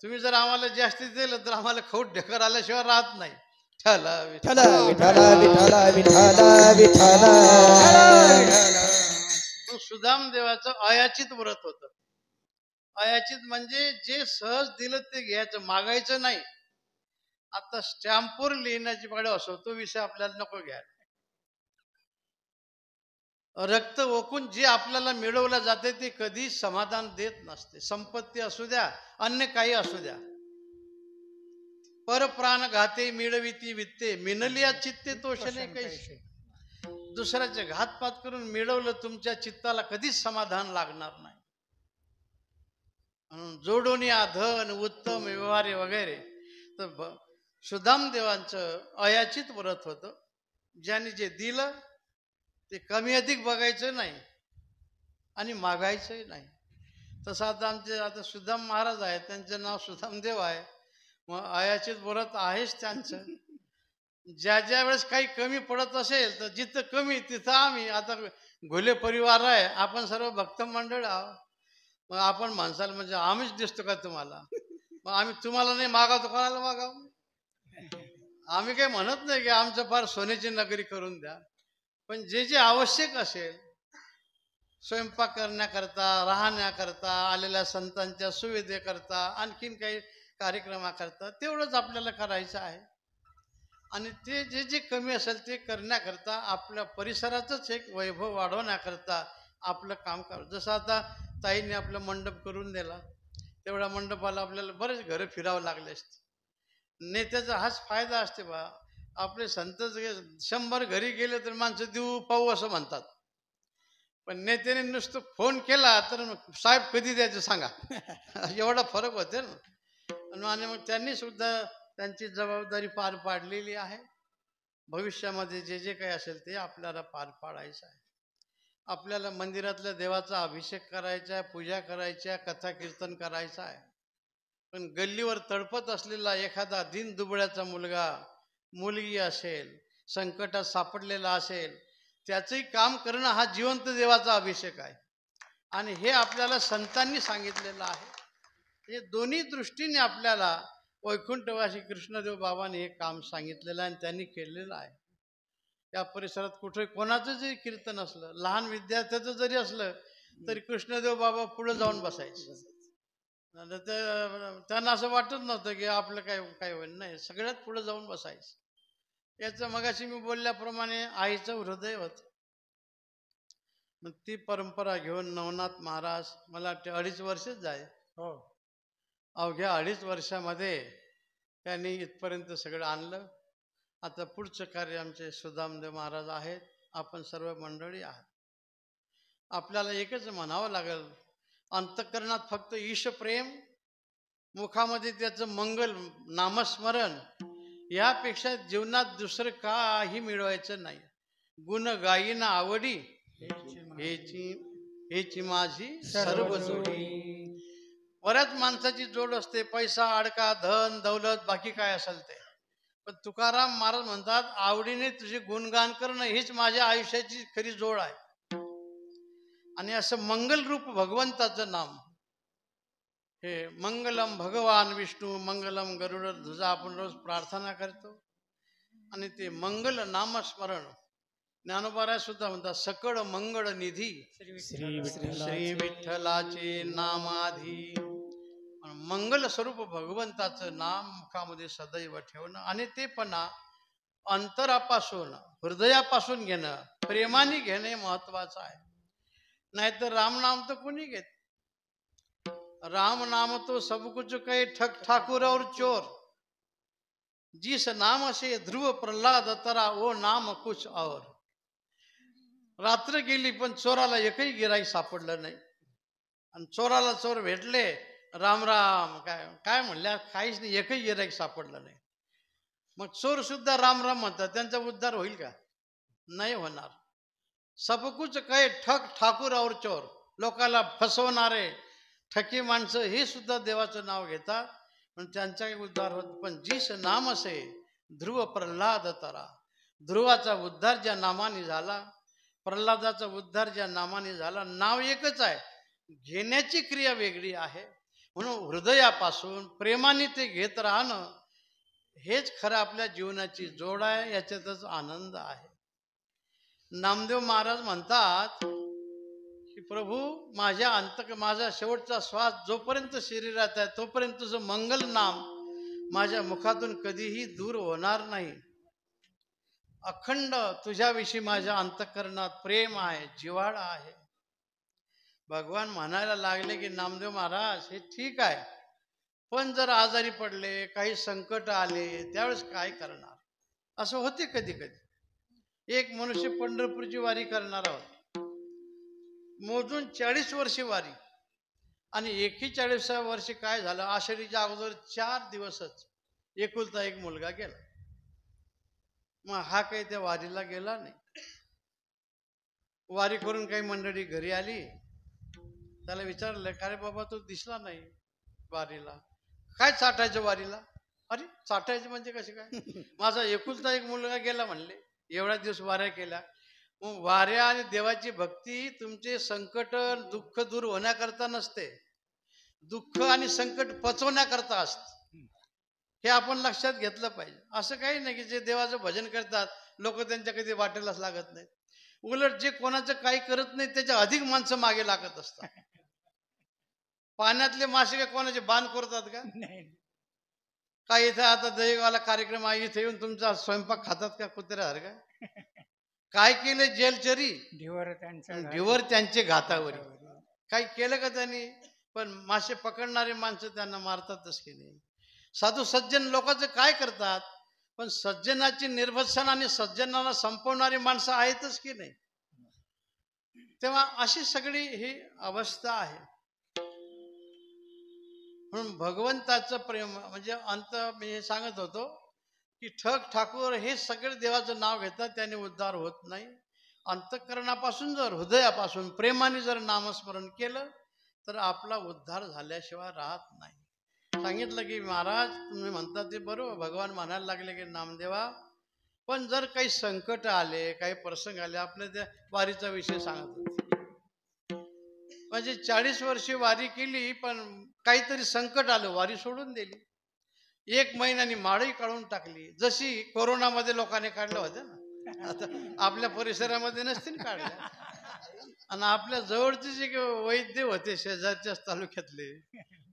तुम्ही जर आम्हाला जास्ती दिलं तर आम्हाला खौट ढेकर आल्याशिवाय राहत नाही. सुदाम देवाचं अयाचित व्रत होतं. अयाचित म्हणजे जे सहज दिलं ते घ्यायचं, मागायचं नाही. आता स्टॅम्पवर लिहिण्याची पाडे असो, तो विषय आपल्याला नको घ्यायला. रक्त ओकून जे आपल्याला मिळवलं जाते ते कधी समाधान देत नसते. संपत्ती असू द्या, अन्य काही असू द्या. परप्राण घाते मिळविती वित्ते, मिनलिया चित्ते तोषणे कैसे. दुसऱ्याचे घातपात करून मिळवलं तुमच्या चित्ताला कधीच समाधान लागणार नाही. म्हणून जोडून या धन, उत्तम व्यवहारे वगैरे. तर सुदाम देवांचं अयाचित व्रत होतं. ज्याने जे दिलं ते कमी अधिक बघायचं नाही आणि मागायचंही नाही. तसं आता सुदाम महाराज आहेत, त्यांचं नाव सुदामदेव आहे. मग अयाचित व्रत आहेच त्यांचं. ज्या वेळेस काही कमी पडत असेल तर जिथं कमी तिथं आम्ही, आता घोले परिवार आहे, आपण सर्व भक्त मंडळ आहोत. मग आपण माणसाला म्हणजे आम्हीच दिसतो का तुम्हाला? मग आम्ही तुम्हाला नाही मागावतो, कोणाला मागाव? आम्ही काही म्हणत नाही की आमचं फार सोन्याची नगरी करून द्या. पण जे जे आवश्यक असेल स्वयंपाक करण्याकरता, राहण्याकरता, आलेल्या संतांच्या सुविधेकरता, आणखीन काही कार्यक्रमाकरता तेवढंच आपल्याला करायचं आहे. आणि ते जे जे कमी असेल ते करण्याकरता, आपल्या परिसराचंच एक वैभव वाढवण्याकरता आपलं काम कर. जसं आता ताईने आपलं मंडप करून दिला, तेवढ्या मंडपाला आपल्याला बरेच घरं फिरावं लागले असते. नेत्याचा हाच फायदा असते बा. आपले संत 100 घरी गेले तर माणसं देऊ पाहू असं म्हणतात, पण नेत्याने नुसतं फोन केला तर साहेब कधी द्यायचं सांगा एवढा फरक होते ना. आणि मग त्यांनी सुद्धा त्यांची जबाबदारी पार पाडलेली आहे. भविष्यामध्ये जे जे काही असेल ते आपल्याला पार पाडायचं आहे. आपल्याला मंदिरातल्या देवाचा अभिषेक करायचा आहे, पूजा करायची आहे, कथा कीर्तन करायचं आहे. पण गल्लीवर तडपत असलेला एखादा दिन दुबळ्याचा मुलगा मुलगी असेल, संकटात सापडलेला असेल, त्याचंही काम करणं हा जिवंत देवाचा अभिषेक आहे. आणि हे आपल्याला संतांनी सांगितलेलं आहे. हे दोन्ही दृष्टीने आपल्याला वैकुंठवासी कृष्णदेव बाबांनी हे काम सांगितलेलं आहे आणि त्यांनी केलेलं आहे. त्या परिसरात कुठे कोणाचं जरी कीर्तन असलं, लहान विद्यार्थ्याचं जरी असलं, तरी कृष्णदेव बाबा पुढे जाऊन बसायचे. त्यांना असं वाटत नव्हतं की आपलं काय होईल, नाही, सगळ्यात पुढे जाऊन बसायचं. याचं मगाशी मी बोलल्याप्रमाणे आईचं हृदय होतं. मग ती परंपरा घेऊन नवनाथ महाराज, मला वाटते 2.5 वर्षच जाय, हो, अवघ्या 2.5 वर्षामध्ये त्यांनी इथपर्यंत सगळं आणलं. आता पुढचं कार्य आमचे सुदामदेव महाराज आहेत, आपण सर्व मंडळी आहात. आपल्याला एकच म्हणावं लागेल, अंतःकरणात फक्त ईशप्रेम, मुखामध्ये त्याचं मंगल नामस्मरण, यापेक्षा जीवनात दुसरं काही मिळवायचं नाही. गुण गायीना आवडी हेची माझी सर्व जोडी. बऱ्याच माणसाची जोड असते, पैसा, अडका, धन दौलत, बाकी काय असेल ते. पण तुकाराम महाराज म्हणतात, आवडीने तुझे गुणगान करणं हीच माझ्या आयुष्याची खरी जोड आहे. आणि असं मंगल रूप भगवंताचं नाम, हे मंगलम भगवान विष्णू मंगलम गरुड ध्वजा, आपण रोज प्रार्थना करतो. आणि ते मंगल नामस्मरण ज्ञानोबाराय सुद्धा म्हणतात, सकळ मंगळ निधी श्री विठ्ठलाचे नामाधी. मंगल स्वरूप भगवंताचं नाम मुखामध्ये सदैव ठेवणं, आणि ते पण अंतरापासून, हृदयापासून घेणं, प्रेमाने घेणे महत्वाचं आहे. नाहीतर रामनाम तर कोणी घेत. राम नाम तो सब कुछ कहे ठग ठाकुर और चोर, जिस नाम से ध्रुव प्रल्हाद तरा वो नाम कुछ और. रात्र गेली पण चोराला एकही गिराईक सापडलं नाही. आणि चोराला चोर भेटले, राम राम काय म्हणल्या, काहीच नाही, एकही गिराईक सापडलं नाही. मग चोर सुद्धा राम राम म्हणतात, त्यांचा उद्धार होईल का? नाही होणार. सब कुछ कहे ठग ठाकुर और चोर, लोकाला फसवणारे ठकी माणसं हे सुद्धा देवाचं नाव घेतात, पण त्यांचा काही उद्धार होत. पण जिस नाम से ध्रुव प्रल्हाद तरा, ध्रुवाचा उद्धार ज्या नामाने झाला, प्रल्हादाचा उद्धार ज्या नामाने झाला. नाव एकच आहे, घेण्याची क्रिया वेगळी आहे. म्हणून हृदयापासून प्रेमाने ते घेत राहणं हेच खरं आपल्या जीवनाची जोड आहे, याच्यातच आनंद आहे. नामदेव महाराज म्हणतात की प्रभू, माझा शेवटचा श्वास जोपर्यंत शरीरात आहे तोपर्यंत तुझं मंगल नाम माझ्या मुखातून कधीही दूर होणार नाही. अखंड तुझ्याविषयी माझ्या अंतःकरणात प्रेम आहे, जिव्हाळा आहे. भगवान म्हणायला लागले की नामदेव महाराज हे ठीक आहे, पण जर आजारी पडले, काही संकट आले, त्यावेळेस काय करणार? असं होते कधी कधी. एक मनुष्य पंढरपूरची वारी करणार आहोत, मोजून 40 वर्षे वारी, आणि 41व्या वर्षी काय झालं, आषाढीच्या अगोदर 4 दिवसच एकुलता एक मुलगा गेला. मग हा काही त्या वारीला गेला नाही. वारी करून काही मंडळी घरी आली, त्याला विचारलं, का रे बाबा तू दिसला नाही वारीला, काय चाटायचं वारीला? अरे चाटायचं म्हणजे कसे काय? माझा एकुलता एक मुलगा गेला म्हणले, एवढ्या दिवस वाऱ्या केल्या. मग वाऱ्या आणि देवाची भक्ती तुमचे संकट दुःख दूर होण्याकरता नसते, दुःख आणि संकट पचवण्याकरता असते. हे आपण लक्षात घेतलं पाहिजे. असं काही नाही की जे देवाचं भजन करतात लोक त्यांच्या कधी वाटेलाच लागत नाही. उलट जे कोणाचं काही करत नाही त्याच्या अधिक माणसं मागे लागत असतात. पाण्यातले मासे काय कोणाचे बाण करतात का? काय इथं आता दहीवाला कार्यक्रम आहे, इथे येऊन तुमचा स्वयंपाक खातात का कुत्र्यासारखा? काय केलं जेलचरी? ढिवर त्यांचे घातावर. काही केलं का त्यांनी? पण मासे पकडणारे माणसं त्यांना मारतातच की नाही. साधू सज्जन लोकांचं काय करतात? पण सज्जनाची निर्वसन आणि सज्जनाला संपवणारी माणसं आहेतच की नाही. तेव्हा अशी सगळी ही अवस्था आहे. म्हणून भगवंताचं प्रेम म्हणजे अंत मी हे सांगत होतो की ठग ठाकूर हे सगळे देवाचं नाव घेतात, त्याने उद्धार होत नाही. अंतःकरणापासून जर हृदयापासून प्रेमाने जर नामस्मरण केलं तर आपला उद्धार झाल्याशिवाय राहत नाही. सांगितलं की महाराज तुम्ही म्हणता ते बरोबर, भगवान म्हणायला लागले की नामदेवा पण जर काही संकट आले, काही प्रसंग आले, आपल्या त्या वारीचा विषय सांगत होते. म्हणजे 40 वर्षे वारी केली पण काहीतरी संकट आलं, वारी सोडून दिली. 1 महिन्यानी माळही काढून टाकली, जशी कोरोनामध्ये लोकांनी काढलं होतं ना. आता आपल्या परिसरामध्ये नसतील काढल्या. आणि आपल्या जवळचे जे वैद्य होते शेजारच्याच तालुक्यातले,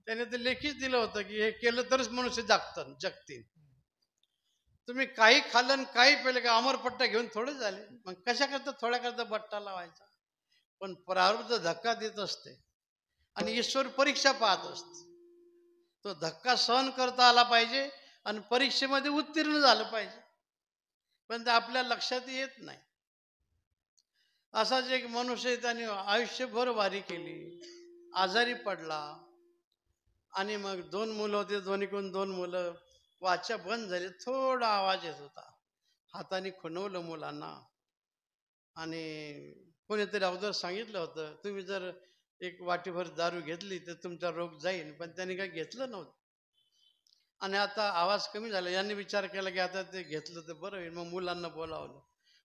त्याने तर लेखीच दिलं होतं की हे केलं तरच मनुष्य जगतील. तुम्ही काही खाल्लं काही पेलं का अमरपट्टा घेऊन थोडे झाले. मग कशा करता थोड्या करता बट्टा लावायचा? पण प्रारब्ध धक्का देत असते आणि ईश्वर परीक्षा पाहत असते. तो धक्का सहन करता आला पाहिजे आणि परीक्षेमध्ये उत्तीर्ण झालं पाहिजे, पण ते आपल्या लक्षात येत नाही. असाच एक मनुष्य त्याने आयुष्यभर वारी केली, आजारी पडला आणि मग 2 मुलं होते, दोन्हीकडून 2 मुलं. वाचा बंद झाली, थोडा आवाज येत होता. हाताने खुणवलं मुलांना आणि कोणीतरी अगोदर सांगितलं होतं तुम्ही जर एक वाटीभर दारू घेतली तर तुमचा रोग जाईल, पण त्यांनी काही घेतलं नव्हतं. आणि आता आवाज कमी झाला, यांनी विचार केला की आता ते घेतलं तर बरं होईल. मग मुलांना बोलावलं.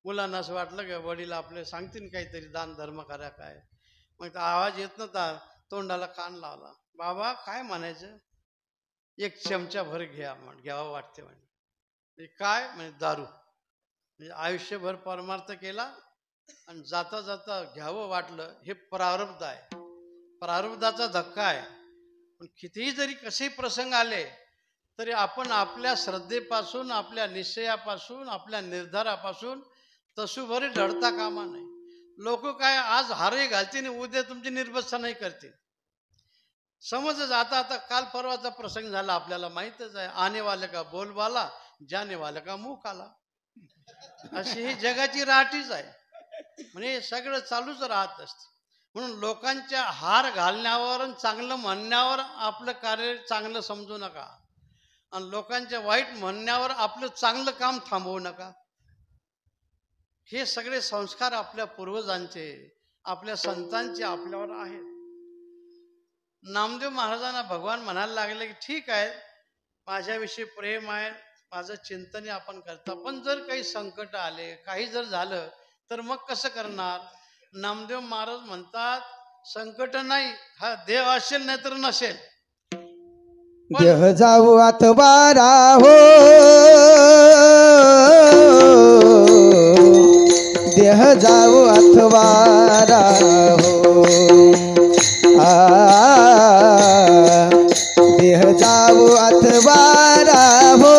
मुलांना असं वाटलं की वडील आपले सांगतील काहीतरी दान धर्म करा काय. मग आवाज येत नव्हता, तोंडाला कान लावला. बाबा काय म्हणायचं? 1 चमचा भर घ्यावं वाटते म्हणजे काय म्हणजे दारू. म्हणजे आयुष्यभर परमार्थ केला आणि जाता जाता घ्यावं वाटलं. हे प्रारब्ध आहे, प्रारब्धाचा धक्का आहे. पण कितीही जरी कसे प्रसंग आले तरी आपण आपल्या श्रद्धेपासून, आपल्या निश्चयापासून, आपल्या निर्धारापासून तसूभरी ढळता कामा नाही. लोक काय आज हारही घालतील, उद्या तुमची निर्बत्सा नाही करतील. समजच. आता काल परवाचा प्रसंग झाला आपल्याला माहितच आहे. आने वाले का बोलबाला, जाने वाले का मुख आला. अशी ही जगाची राहटीच आहे. म्हणजे सगळं चालूच राहत असते. म्हणून लोकांच्या हार घालण्यावर आणि चांगलं म्हणण्यावर आपलं कार्य चांगलं समजू नका आणि लोकांच्या वाईट म्हणण्यावर आपलं चांगलं काम थांबवू नका. हे सगळे संस्कार आपल्या पूर्वजांचे, आपल्या संतांचे आपल्यावर आहेत. नामदेव महाराजांना भगवान म्हणायला लागले की ठीक आहे, माझ्याविषयी प्रेम आहे, माझं चिंतन आपण करता, पण जर काही संकट आले, काही जर झालं तर मग कसं करणार? नामदेव महाराज म्हणतात संकट नाही, हा देव असेल नाही तर नसेल, देह जाऊ अथवा हो, देह जाऊ अथवा हो, देह जाऊ अथवा हो,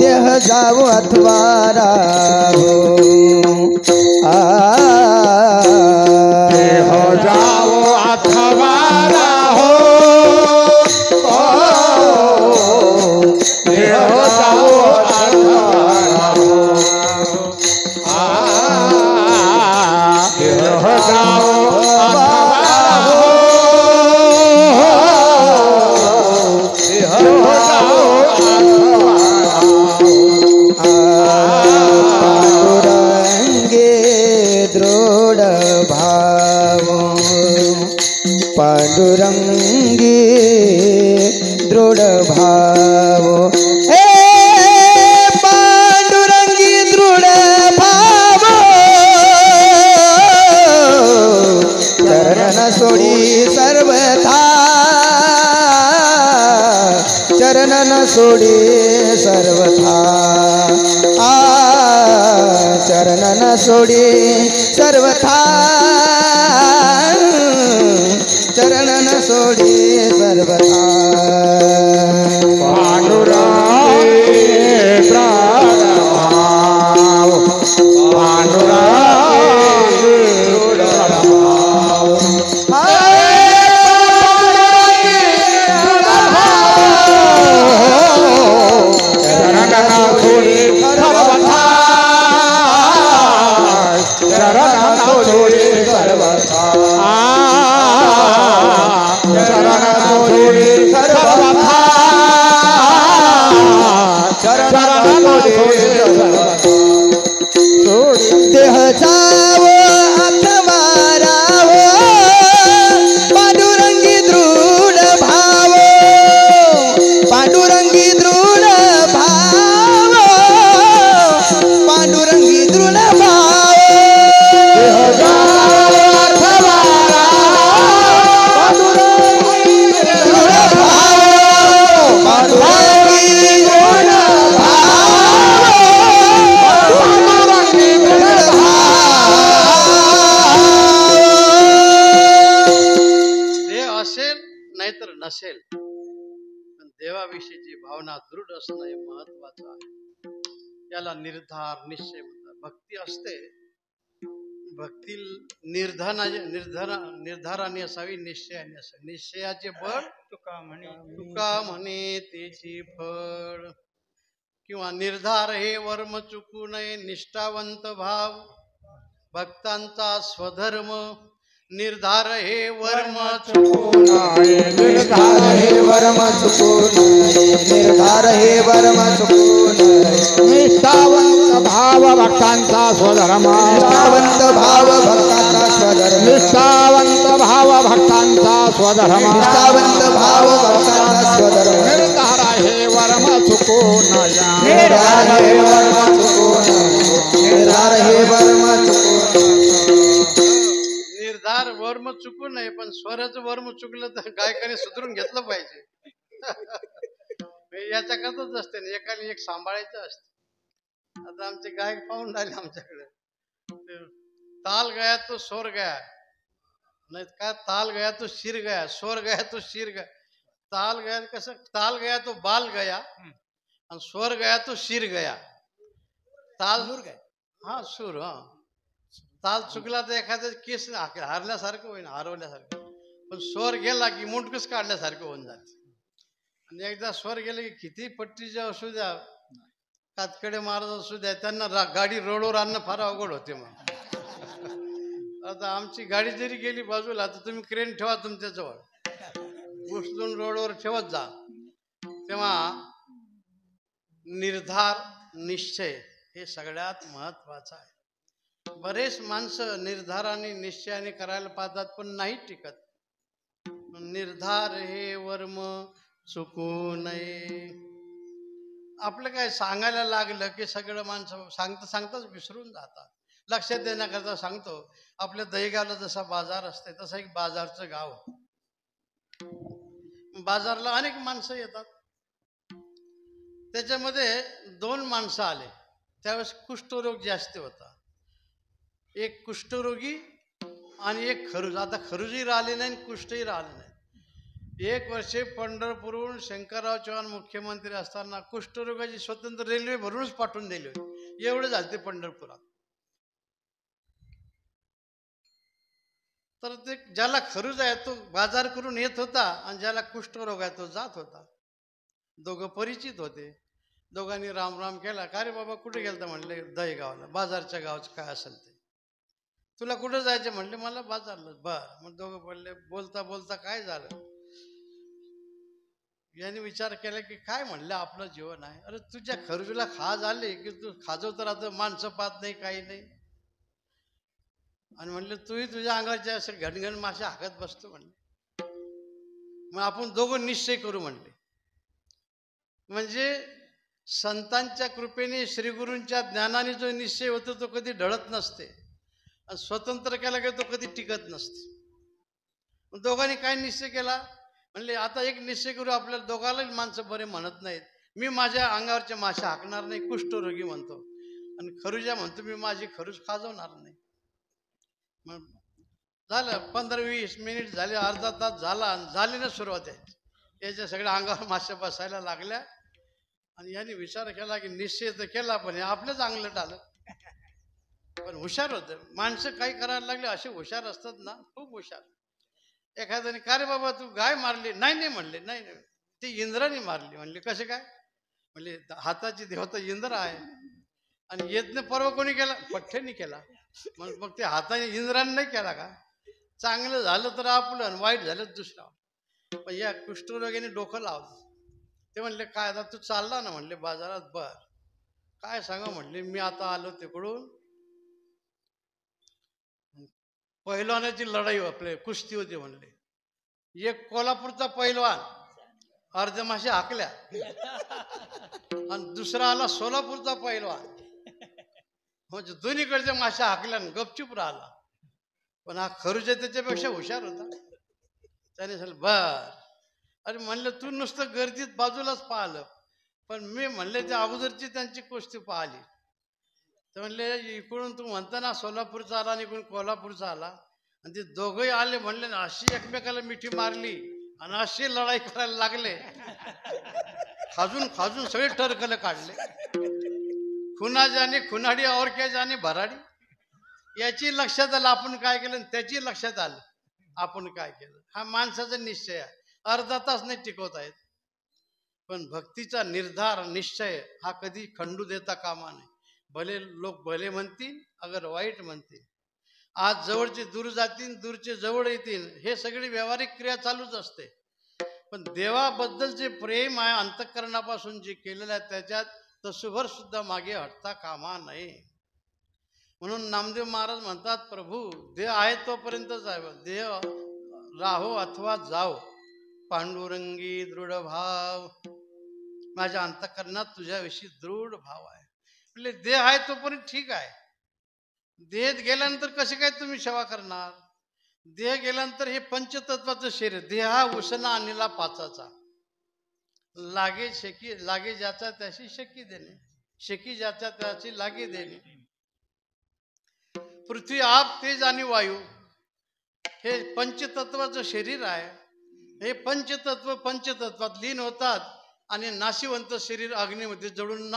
देह जाऊ अथवा हो, देह जाओ अथवा हो, देह जाओ अथवा हो, देह जाओ अथवा हो, देह जाओ अथवा पांडुरंगे दृढ भाव, पांडुरंगी दृढ भाव, हे पांडुरंगी दृढ भाव, चरण सोडी सर्वथा, चरण सोडी सर्वथा, चरणन सोडी सर्वथा चरणन सोडी सर्वथा पांडुरंगी प्राणभाव पांडुरंगी देह जावो अथवा रावो पांडुरंगी दृढ भाव पांडुरंगी दृढ भाव पांडुरंगी दृढ भाव देह जावो अथवा पांडुरंगी दृढ भाव पांडुरंगी दृढ नाहीतर नसेल, पण देवाविषयीची भावना दृढ असणं हे महत्वाचं आहे. याला निर्धार निश्चय म्हणतात. भक्ती असते, भक्ती निर्धाराने असावी, निश्चयाने असावी. निश्चयाचे बळ तुका म्हणे त्याची फळ. किंवा निर्धार हे वर्म चुकू नये, निष्ठावंत भाव भक्तांचा स्वधर्म. निर्धार हे वर्म चुकू नये, निर्धार हे वर्म चुकू नये, निर्धार हे वर्म चुकू नये. निष्ठावंत भाव भक्तांचा स्वधर्म, निष्ठावंत भाव भक्तांचा स्वधर्म, निष्ठावंत भाव भक्तांचा स्वधर्म, निष्ठावंत भाव भक्तांचा स्वधर्म. निर्धार हे वर्म चुकू नये, निर्धार हे वर्म चुकू नये, निर्धार हे वर्म चुकू नये. निर्धार वर्म चुकू नये, पण स्वराचं वर्म चुकलं तर गायकाने सुधरून घेतलं पाहिजे. याच्याकरताच असते ना, एकाने एक सांभाळायचं असते. आता आमचे गायक पाहून राहिले आमच्याकडे, ताल गया तो स्वर गया, नाही का ताल गया तो शिर गया, स्वर गया तो शिर गया. ताल गया कसं, ताल गया तो बाल गया आणि स्वर गया तो शिर गया. ताल हा सूर, हा ताल चुकला तर एखाद्या केस हारल्यासारखं होईन, हरवल्यासारखं. पण स्वर गेला की मुंडकच काढल्यासारखं होऊन जाते. आणि एकदा स्वर गेले की किती पट्टीचे असू द्या, कातकडे महाराज असू द्या, त्यांना गाडी रोडवर आणणं फार अवघड होते. मग आता आमची गाडी जरी गेली बाजूला तर तुम्ही क्रेन ठेवा तुमच्याजवळ, उचलून रोडवर ठेवत जा. तेव्हा निर्धार निश्चय हे सगळ्यात महत्वाचं आहे. बरेच माणसं निर्धाराने निश्चयाने करायला पाहतात पण नाही टिकत. निर्धार हे वर्म चुकू नये. आपलं काय सांगायला लागलं की सगळं माणसं सांगताच विसरून जातात. लक्षात देण्याकरता सांगतो, आपल्या दहीगावला जसा बाजार असते तसं एक बाजारचं गाव. बाजारला अनेक माणसं येतात. त्याच्यामध्ये 2 माणसं आले त्यावेळेस कुष्ठरोग जास्त होता. एक कुष्ठरोगी आणि एक खरुज. आता खरुजही राहिले नाही, कुष्ठही राहिले नाही. 1 वर्ष पंढरपूरहून शंकरराव चव्हाण मुख्यमंत्री असताना कुष्ठरोगाची स्वतंत्र रेल्वे भरूनच पाठवून दिली होती. एवढे झाले ते पंढरपुरात. तर ते ज्याला खरुज आहे तो बाजार करून येत होता आणि ज्याला कुष्ठरोग आहे तो जात होता. दोघं परिचित होते. दोघांनी राम राम केला. का रे बाबा कुठे गेलता म्हणले, दहीगावला. बाजारच्या गावचं काय असेल ते. तुला कुठं जायचं म्हणले, मला बाजारला. बर. मग दोघं बोलले. बोलता बोलता काय झालं, यांनी विचार केला की काय म्हणलं आपलं जीवन आहे. अरे तुझ्या खरुजला खाज आली की तू खाजव तर आता माणसं पाहत नाही, काही नाही. आणि म्हणले तूही तुझ्या अंगाचे असे घनघन मासे हाकत बसतो म्हणले. मग आपण दोघं निश्चय करू म्हणले. म्हणजे संतांच्या कृपेने श्रीगुरूंच्या ज्ञानाने जो निश्चय होतो तो कधी ढळत नसते, आणि स्वतंत्र केला की तो कधी टिकत नसते. मग दोघांनी काय निश्चय केला, म्हणले आता एक निश्चय करू, आपल्याला दोघांनाही माणसं बरे म्हणत नाहीत. मी माझ्या अंगावरचे मासे हाकणार नाही, कुष्ठरोगी म्हणतो. आणि खरुजा म्हणतो मी माझी खरूज खाजवणार नाही. मग झालं 15-20 मिनिट झाले, अर्धा तास झाला आणि झाली ना सुरुवात आहे. याच्या सगळ्या अंगावर माश्या बसायला लागल्या आणि यांनी विचार केला की निश्चय तर केला पण हे आपलं चांगलं टाळलं. पण हुशार होतं माणसं, काही करायला लागले असे हुशार असतात ना, खूप हुशार. एखाद्याने का रे बाबा तू गाय मारली? नाही नाही म्हणले, नाही नाही ती इंद्राने मारली. म्हणले कसे काय? म्हणले हाताची देवता इंद्र आहे आणि यज्ञ पर्व कोणी केला? पठ्ठ्याने केला. मग ते हाताने इंद्राने नाही केला का? चांगलं झालं तर आपलं आणि वाईट झालं तर दुसरं. पण या कुष्ठरोग्याने डोकं लावलं. ते म्हणले काय आता तू चालला ना म्हणले बाजारात? बर काय सांगा म्हणले, मी आता आलो तिकडून, पहिलवानाची लढाई आपले कुस्ती होती म्हणले. एक कोल्हापूरचा पहिलवान अर्ध्या मासे हाकल्या आणि दुसरा आला सोलापूरचा पहिलवान, म्हणजे दोन्हीकडच्या माश्या हाकल्या गपचूप राहिला. पण हा खरुजा त्याच्यापेक्षा हुशार होता. त्याने सांगितलं बर. अरे म्हणलं तू नुसतं गर्दीत बाजूलाच पाहिलं, पण मी म्हणले त्या अगोदरची त्यांची कुस्ती पाहिली. तर म्हणले इकडून तू म्हणता ना सोलापूरचा आला आणि इकडून कोल्हापूरचा आला आणि ते दोघंही आले म्हणले ना अशी एकमेकाला मिठी मारली आणि अशी लढाई करायला लागले, खाजून खाजून सगळे टरकले काढले. खुना जाणे खुनाडी और क्या जाणे भराडी. याची लक्षात आलं आपण काय केलं, त्याची लक्षात आलं आपण काय केलं. हा माणसाचा निश्चय आहे, अर्धा तास नाही टिकवता येत. पण भक्तीचा निर्धार निश्चय हा कधी खंडू देता कामा नये. भले लोक भले म्हणतील, अगर वाईट म्हणतील. आज जवळचे दूर जातील, दूरचे जवळ येतील, हे सगळी व्यावहारिक क्रिया चालूच असते. पण देवाबद्दलचे प्रेम आहे अंतःकरणापासून जे केलेलं आहे त्याच्यात तसुभर सुद्धा मागे हटता कामा नये. म्हणून नामदेव महाराज म्हणतात प्रभू देह आहे तोपर्यंतच आहे, देह राहो अथवा जाओ, पांडुरंगी दृढ भाव. माझ्या अंतःकरणात तुझ्याविषयी दृढ भाव आहे. म्हणजे देह आहे तोपर्यंत ठीक आहे. देह गेल्यानंतर कसे काय तुम्ही सेवा करणार? देह गेल्यानंतर हे पंचतत्वाचं शरीर, देह हा उसना आणलेला पाचाचा. लागे शेकी, लागे ज्याचा त्याशी शेकी देणे, शेकी ज्याच्या त्याची लागे देणे. पृथ्वी आप तेज आणि वायू हे पंचतत्वाचं शरीर आहे. हे पंचतत्व पंचतत्वात लीन होतात आणि नाशिवंत शरीर अग्नीमध्ये जळून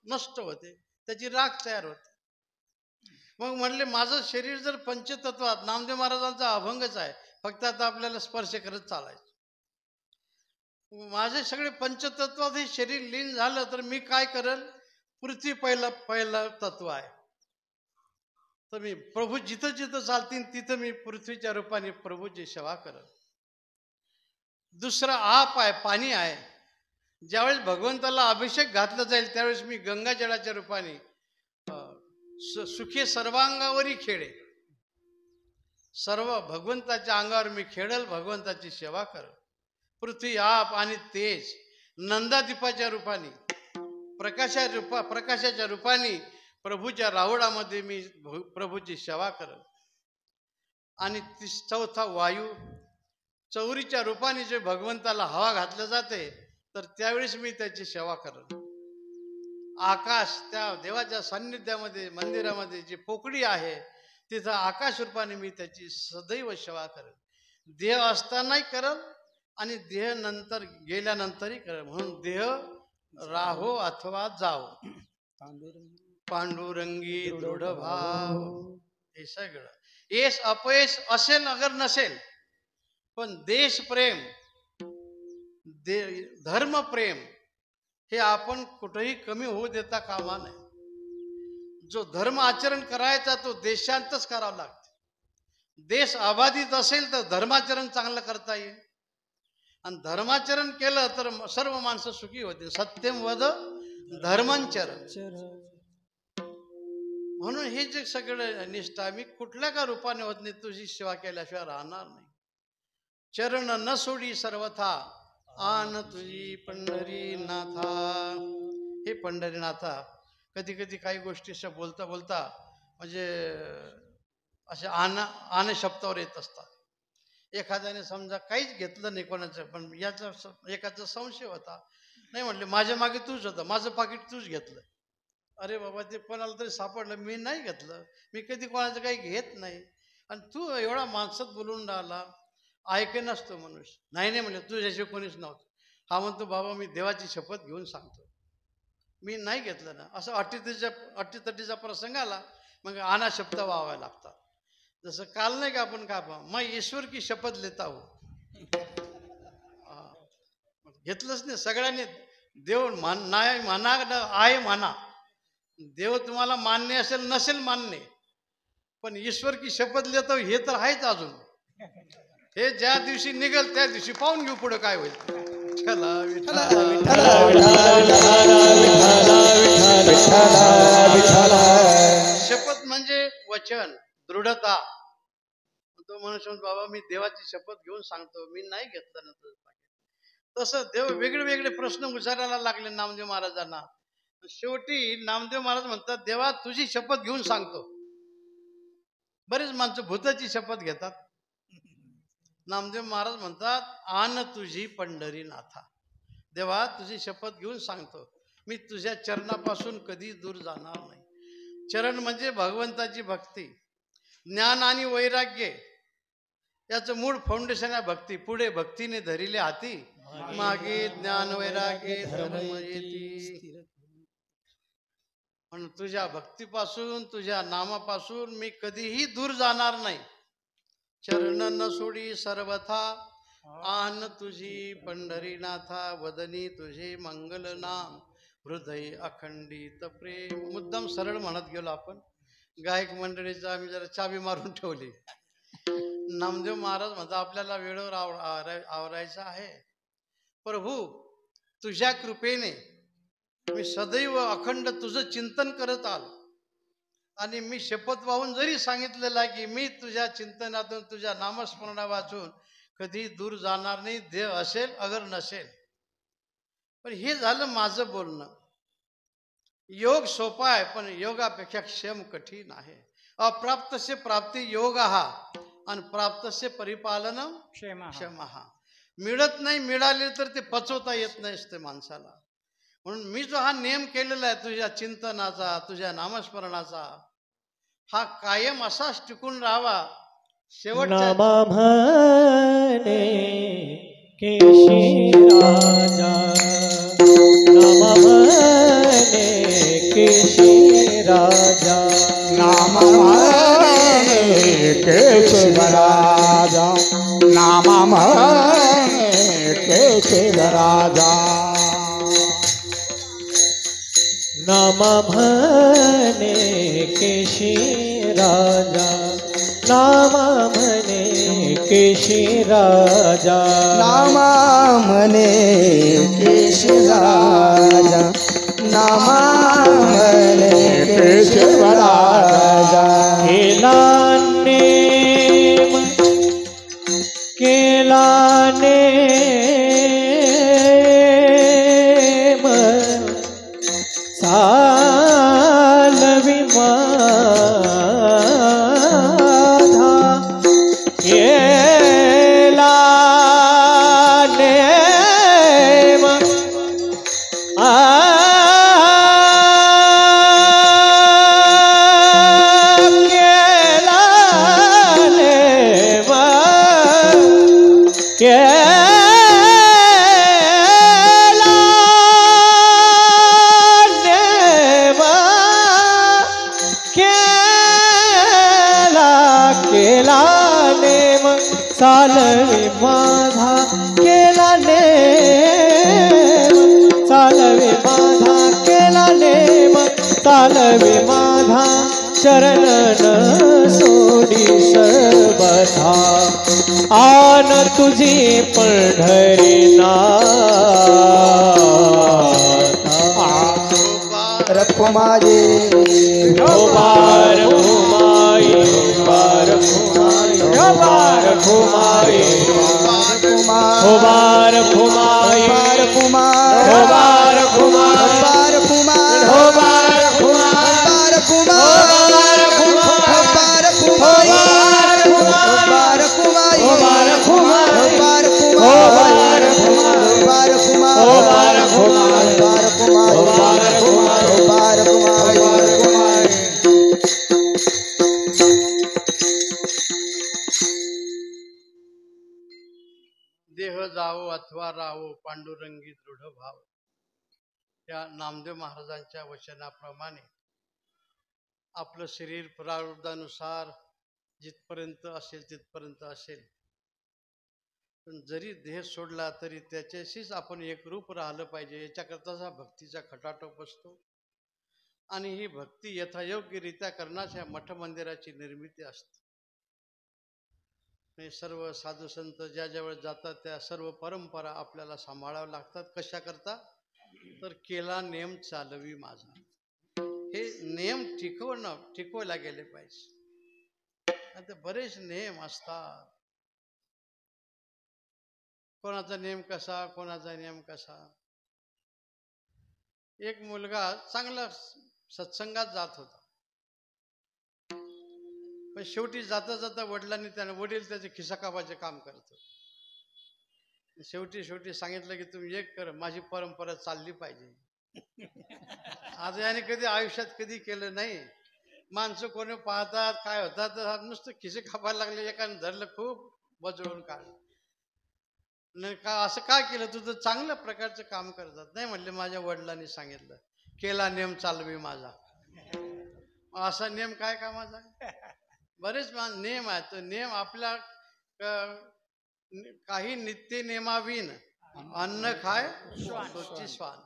नष्ट होते, त्याची राख तयार होते. मग म्हणले माझं शरीर जर पंचतत्वात, नामदेव महाराजांचा अभंगच आहे, फक्त आता आपल्याला स्पर्श करत चालायचं. माझे सगळे पंचतत्वात हे शरीर लीन झालं तर मी काय करेल? पृथ्वी पहिलं तत्व आहे, तर मी प्रभू जिथं जिथं चालतील तिथं मी पृथ्वीच्या रूपाने प्रभूची सेवा करेल. दुसरं आप आहे, पाणी आहे. ज्यावेळेस भगवंताला अभिषेक घातला जाईल त्यावेळेस मी गंगाजळाच्या रूपाने सुखे सर्वांगावरी खेळे, सर्व भगवंताच्या अंगावर मी खेळेल, भगवंताची सेवा करेल. पृथ्वी आप आणि तेज नंदादीपाच्या रूपाने, प्रकाशाच्या रूपाने प्रभूच्या रावडामध्ये मी प्रभूची सेवा करेल. आणि चौथा वायू, चौरीच्या रूपाने जे भगवंताला हवा घातल्या जाते तर त्यावेळेस मी त्याची सेवा करेल. आकाश, त्या देवाच्या सान्निध्यामध्ये मंदिरामध्ये जी पोकळी आहे तिथं आकाश रूपाने मी त्याची सदैव सेवा करेल. देह असतानाही करल आणि देह नंतर गेल्यानंतरही करल. म्हणून देह राहो अथवा जाओ, पांडुरंगी दृढ भाव. हे सगळं यश अपयश असेल अगर नसेल, पण देश प्रेम, धर्म प्रेम हे आपण कुठेही कमी होऊ देता कामा नये. जो धर्म आचरण करायचा तो देशांतच करावा लागतो. देश अबाधित असेल तर धर्माचरण चांगलं करता येईल, आणि धर्माचरण केलं तर सर्व माणसं सुखी होतील. सत्यम वद धर्मांचरण. म्हणून हे जे सगळं निष्ठा मी कुठल्या का रूपाने होत नाही, तुझी सेवा केल्याशिवाय राहणार नाही. चरण न सोडी सर्वथा आन तुझी पंढरीनाथा. हे पंढरीनाथा, कधी कधी काही गोष्टी अशा बोलता बोलता म्हणजे असे आन शब्दावर येत असतात. एखाद्याने समजा काहीच घेतलं नाही कोणाचं, पण याचा एकाचा संशय होता. नाही म्हणले माझ्या मागे तूच होता, माझं पाकिट तूच घेतलं. अरे बाबा ते कोणाला तरी सापडलं, मी नाही घेतलं, मी कधी कोणाचं काही घेत नाही. आणि तू एवढा माणसात बोलून राहिला, ऐके नसतो मनुष्य. नाही नाही म्हणलं, तुझ्याशिवाय कोणीच नव्हतं. हा म्हणतो बाबा मी देवाची शपथ घेऊन सांगतो मी नाही घेतलं ना. असं अटीतटीचा प्रसंग आला, मग आणा शब्द व्हावा लागतात. जसं काल नाही का आपण का मैं ईश्वर की शपथ लेता हो, घेतलंच नाही सगळ्यांनी. देव नाही म्हणा आहे म्हणा, देव तुम्हाला मान्य असेल नसेल मान्य, पण ईश्वर की शपथ लेतो हे तर आहेच. अजून हे ज्या दिवशी निघेल त्या दिवशी पाहून घेऊ पुढे काय होईल. चला शपथ म्हणजे वचन, दृढता. तो मनुष्य बाबा मी देवाची शपथ घेऊन सांगतो मी नाही घेतलं ना. तसं देव वेगळे वेगळे प्रश्न विचारायला लागले नामदेव महाराजांना. शेवटी नामदेव महाराज म्हणतात देवा तुझी शपथ घेऊन सांगतो. बरेच माणसं भूताची शपथ घेतात. नामदेव महाराज म्हणतात आन तुझी पंढरीनाथा, देवा तुझी शपथ घेऊन सांगतो मी तुझ्या चरणापासून कधी दूर जाणार नाही. चरण म्हणजे भगवंताची भक्ती, ज्ञान आणि वैराग्य याचं मूळ फाउंडेशन आहे भक्ती. पुढे भक्तीने धरिले हाती, मागे ज्ञान वैराग्य धर्म येती. म्हणून तुझ्या भक्तीपासून तुझ्या नामापासून मी कधीही दूर जाणार नाही. चरण न सोडी सर्वथा आन तुझी पंढरीनाथा, वदनी तुझे मंगल नाम, हृदय अखंडित प्रेम. मुद्दाम सरळ म्हणत गेलो आपण. गायक मंडळीचं आम्ही जरा चाबी मारून ठेवली. नामदेव महाराज म्हणतात आपल्याला वेळेवर आवरायचं आहे. प्रभू तुझ्या कृपेने मी सदैव अखंड तुझं चिंतन करत आलो, आणि मी शपथ वाहून जरी सांगितलेलं आहे की मी तुझ्या चिंतनातून तुझ्या नामस्मरणा वाचून कधी दूर जाणार नाही, देव असेल अगर नसेल. पण हे झालं माझं बोलणं. योग सोपा आहे पण योगापेक्षा क्षम कठीण आहे. अप्राप्तस्य प्राप्ती योग हा आणि प्राप्तस्य परिपालन क्षम हा. मिळत नाही, मिळाले तर ते पचवता येत नाही असते माणसाला. म्हणून मी जो हा नियम केलेला आहे तुझ्या चिंतनाचा तुझ्या नामस्मरणाचा, हा कायम असाच टिकून राहावा. शेवटच्या म्हणे केशी राजा, नाम म्हणे केशी राजा, नाम म्हणे केशव राजा, नाम म्हणे केशव राजा. नाम म्हणे केशी राजा, नाम म्हणे केशी राजा, नाम म्हणे केशी राजा, नाम म्हणे केशव राजा. केला नेम, केला नेम, चालवी माझा, केला नेम, चालवे माझा, केला नेम, चालवे माझा, केला नेम, चालवे माझा, चरण न सोडी सर्वथा, आन तुझी पंढरीनाथा. रखुमाये बार घुमाई, बार घुमाई, बार घुमाई, बार घुमाई, बार कुमार, बार घुमाई, बार कुमार, बार घुमाई, बार कुमार, बार घुमाई, बार कुमार, बार कुमार, बार कुमार, बार कुमार, बार कुमार, बार कुमार, बार कुमार, बार कुमार, बार कुमार, बार कुमार, अथवा राहो पांडुरंगी दृढ भाव. त्या नामदेव महाराजांच्या वचनाप्रमाणे आपलं शरीर प्रारब्धानुसार जिथपर्यंत असेल तिथपर्यंत असेल, पण जरी देह सोडला तरी त्याच्याशीच आपण एकरूप राहिलं पाहिजे, याच्याकरताच हा भक्तीचा खटाटोप असतो. आणि ही भक्ती यथायोग्यरित्या करण्यास या मठ मंदिराची निर्मिती असते. सर्व साधू संत ज्या ज्यावेळेस जातात त्या सर्व परंपरा आपल्याला सांभाळाव्या लागतात. कशा करता? तर केला नेम चालवी माझा. हे नियम टिकवला गेले पाहिजे. आता बरेच नियम असतात, कोणाचा नियम कसा, कोणाचा नियम कसा. एक मुलगा चांगला सत्संगात जात होता, पण शेवटी जाता जाता वडील त्याचे खिसा कापाचे काम करतो. शेवटी सांगितलं की तुम्ही एक कर, माझी परंपरा चालली पाहिजे. आज याने कधी आयुष्यात कधी केलं नाही. माणसं कोणी पाहतात काय होतात, नुसतं खिसे कापायला लागले, एकाने धरलं खूप बजवून काढ. नाही का असं काय केलं, तुझं चांगल्या प्रकारचं काम करतात. नाही म्हणले माझ्या वडिलांनी सांगितलं, केला नेम चालवी माझा. असा नियम काय कामाचा आहे? बरेच नियम आहेत. तो नियम आपल्या काही नित्य नियमाविन अन्न खाय स्वच्छ स्वान.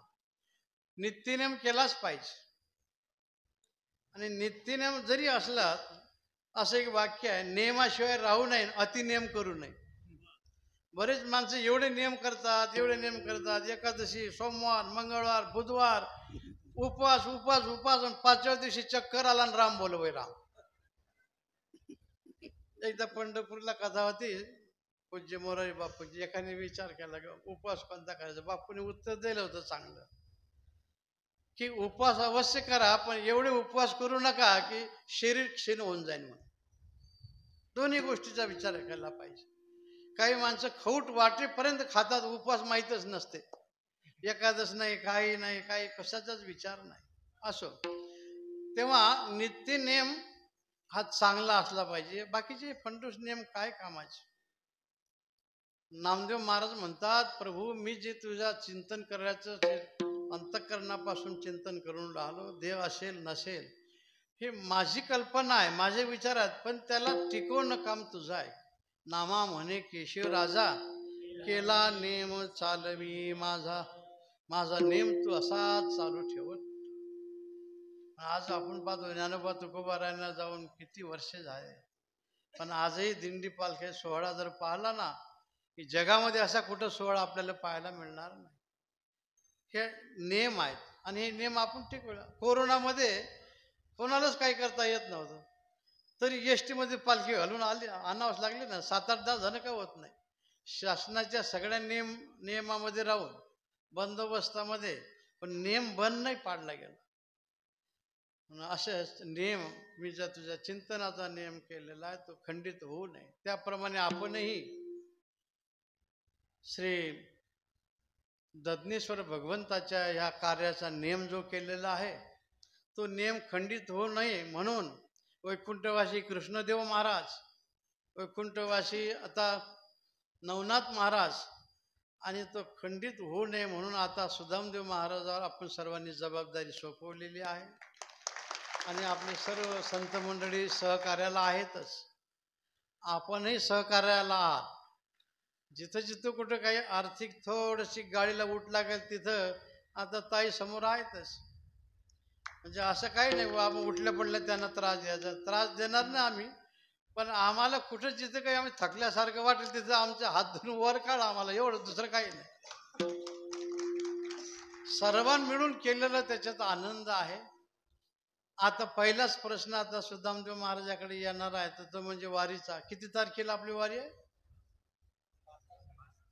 नित्यनेम केलाच पाहिजे. आणि नित्यनेम जरी असला, असं एक वाक्य आहे, नियमाशिवाय राहू नये, अतिनियम करू नये. बरेच माणसं एवढे नियम करतात, एकादशी, सोमवार, मंगळवार, बुधवार, उपवास उपवास उपवास, आणि 5व्या दिवशी चक्कर आला आणि राम बोलवय राम. एकदा पंढरपूरला कथा होती, पूज्य मोरारी बापूजी. एकाने विचार केला की उपवास कोणता करायचा. बापूने उत्तर दिलं होतं चांगलं, की उपवास अवश्य करा, पण एवढे उपवास करू नका की शरीर क्षीण होऊन जाईल म्हणून. दोन्ही गोष्टीचा विचार केला पाहिजे. काही माणसं खऊट वाटेपर्यंत खातात, उपवास माहीतच नसते. एकादश नाही, काही नाही, काही कशाचाच विचार नाही. असो, तेव्हा नित्य नेम हा चांगला असला पाहिजे. बाकीचे फंडूस नियम काय कामाचे. नामदेव महाराज म्हणतात, प्रभू मी जे तुझ्या चिंतन करायचं अंतःकरणापासून चिंतन करून राहिलो, देव असेल नसेल हे माझी कल्पना आहे, माझे विचार आहेत, पण त्याला टिकवणं काम तुझं आहे. नामा म्हणे केशव राजा, केला नेम चालवी माझा. माझा नेम तू असाच चालू ठेवत. आज आपण पाहतो ज्ञानोबा तुकोबारायांना जाऊन किती वर्षे झाले, पण आजही दिंडी पालखी सोहळा जर पाहिला ना, की जगामध्ये असा कुठं सोहळा आपल्याला पाहायला मिळणार नाही. हे नियम आहेत आणि हे नियम आपण टिकवला. कोरोनामध्ये कोणालाच काही करता येत नव्हतं, तरी एस टीमध्ये पालखी घालून आणावंच लागली ना. 7-8-10 जण का होत नाही. शासनाच्या सगळ्या नियमामध्ये राहून बंदोबस्तामध्ये, पण नियम बंद नाही पाडला गेला. असे नियम मी ज्या तुझ्या चिंतनाचा नियम केलेला आहे तो खंडित होऊ नये. त्याप्रमाणे आपणही श्री दधनेश्वर भगवंताच्या ह्या कार्याचा नियम जो केलेला आहे तो नियम खंडित होऊ नये म्हणून वैकुंठवासी कृष्णदेव महाराज, वैकुंठवासी आता नवनाथ महाराज, आणि तो खंडित होऊ नये म्हणून आता सुदामदेव महाराजावर आपण सर्वांनी जबाबदारी सोपवलेली आहे. आणि आपले सर्व संत मंडळी सहकार्याला आहेतच, आपणही सहकार्याला आहात. जिथं जिथं कुठं काही आर्थिक थोडीशी गाडीला ऊट लागेल तिथं आता ताई समोर आहेतच. म्हणजे असं काही नाही बाबा उठल्या पडल्या त्यांना त्रास द्यायचा, त्रास देणार नाही आम्ही, पण आम्हाला कुठं जिथं काही आम्ही थकल्यासारखं वाटेल तिथं आमचे हात धरून वर काढा आम्हाला, एवढं, दुसरं काही नाही. सर्वांनी मिळून केलेलं त्याच्यात आनंद आहे. आता पहिलाच प्रश्न आता सुदामदेव महाराजाकडे येणार आहे, तर तो म्हणजे वारीचा. किती तारखेला आपली वारी आहे?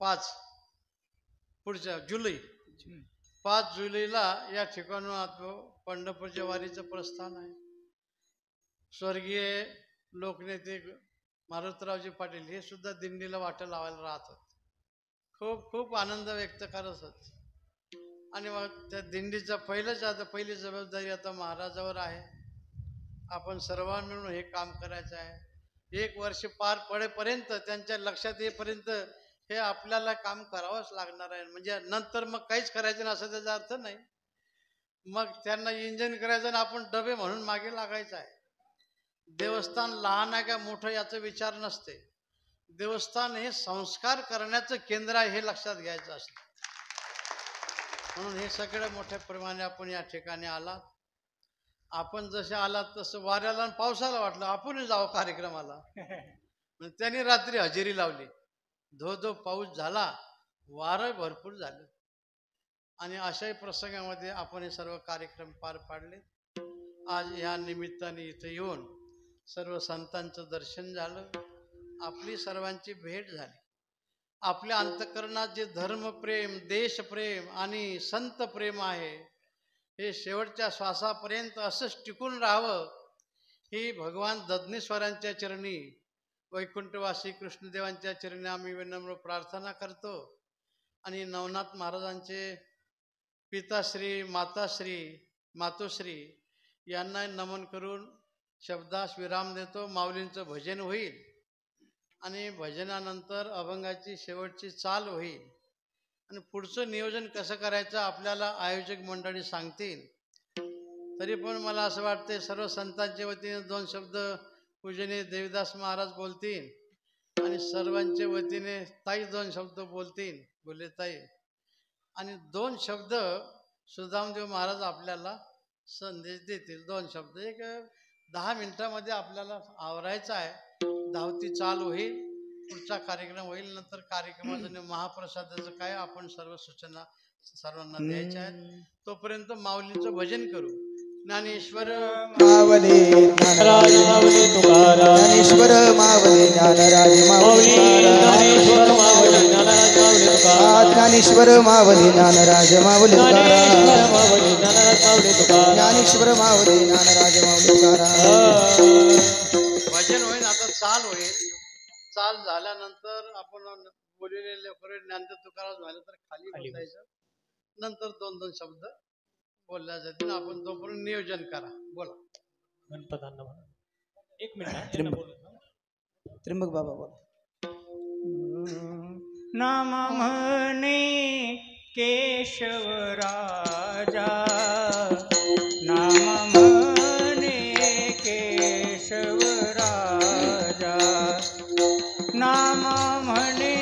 5 पुढच्या जुलै, 5 जुलैला या ठिकाणून पंढरपूरच्या वारीचं प्रस्थान आहे. स्वर्गीय लोकनेते मारुतरावजी पाटील हे सुद्धा दिंडीला वाटा लावायला राहत होते. खूप खूप आनंद व्यक्त करत होते. आणि मग त्या दिंडीचा पहिली जबाबदारी आता महाराजावर आहे. आपण सर्वांनी मिळून हे काम करायचं आहे. 1 वर्ष पार पडेपर्यंत, त्यांच्या लक्षात येईपर्यंत हे आपल्याला काम करावंच लागणार आहे. म्हणजे नंतर मग काहीच करायचं नसं त्याचा अर्थ नाही. मग त्यांना इंजिन करायचं आणि आपण डबे म्हणून मागे लागायचं आहे. देवस्थान लहान आहे का मोठं याचा विचार नसते. देवस्थान हे संस्कार करण्याचं केंद्र आहे हे लक्षात घ्यायचं असतं. म्हणून हे सगळं मोठ्या प्रमाणे आपण या ठिकाणी आलात. आपण जसे आलात तसं वाऱ्याला आणि पावसाला वाटलं आपण जावं कार्यक्रमाला. त्यांनी रात्री हजेरी लावली. धो धो पाऊस झाला, वारं भरपूर झालं आणि अशाही प्रसंगामध्ये आपण हे सर्व कार्यक्रम पार पाडले. आज या निमित्ताने इथे येऊन सर्व संतांचं दर्शन झालं, आपली सर्वांची भेट झाली. आपल्या अंतःकरणात जे धर्मप्रेम, देशप्रेम आणि संत प्रेम आहे हे शेवटच्या श्वासापर्यंत असंच टिकून राहावं ही भगवान दधनेश्वरांच्या चरणी, वैकुंठवासी कृष्णदेवांच्या चरणी आम्ही विनम्र प्रार्थना करतो. आणि नवनाथ महाराजांचे पिताश्री, माताश्री, मातोश्री यांना नमन करून शब्दास विराम देतो. माऊलींचं भजन होईल आणि भजनानंतर अभंगाची शेवटची चाल होईल आणि पुढचं नियोजन कसं करायचं आपल्याला आयोजक मंडळी सांगतील. तरी पण मला असं वाटते सर्व संतांच्या वतीने 2 शब्द पूजनीय देवीदास महाराज बोलतील आणि सर्वांच्या वतीने ताई 2 शब्द बोलतील, बोलेताई, आणि 2 शब्द सुदामदेव महाराज आपल्याला संदेश देतील. 2 शब्द, एक 10 मिनिटामध्ये आपल्याला आवरायचं आहे. धावती चाल होईल, पुढचा कार्यक्रम होईल. नंतर कार्यक्रमाचं महाप्रसादाचं काय आपण सर्व सूचना सर्वांना द्यायच्या आहेत. तोपर्यंत माऊलीचं भजन करू. ज्ञानेश्वर मावले राज माऊली तुकाराम, ज्ञानेश्वर मावले ज्ञानराज माऊली ज्ञानेश्वर माऊली ज्ञानराज माऊली तुकाराम, ज्ञानेश्वर मावले ज्ञानराज माऊली ज्ञानेश्वर माऊली ज्ञानराज माऊली तुकाराम, ज्ञानेश्वर मावले ज्ञानराज माऊली तुकाराम. भजन होईल. आता चाल होईल. चाल झाल्यानंतर आपण बोललेले ज्ञानदेव तुकाराम झालं तर खाली बसायचं. नंतर 2-2 शब्द बोलल्या जातील. आपण तोपर्यंत नियोजन करा. बोला. गणपतांना म्हणा. 1 मिनिट. त्र्यंबक बाबा बोला. नाम म्हणे केशव राजा, नाम म्हणे केशव राजा, नाम म्हणे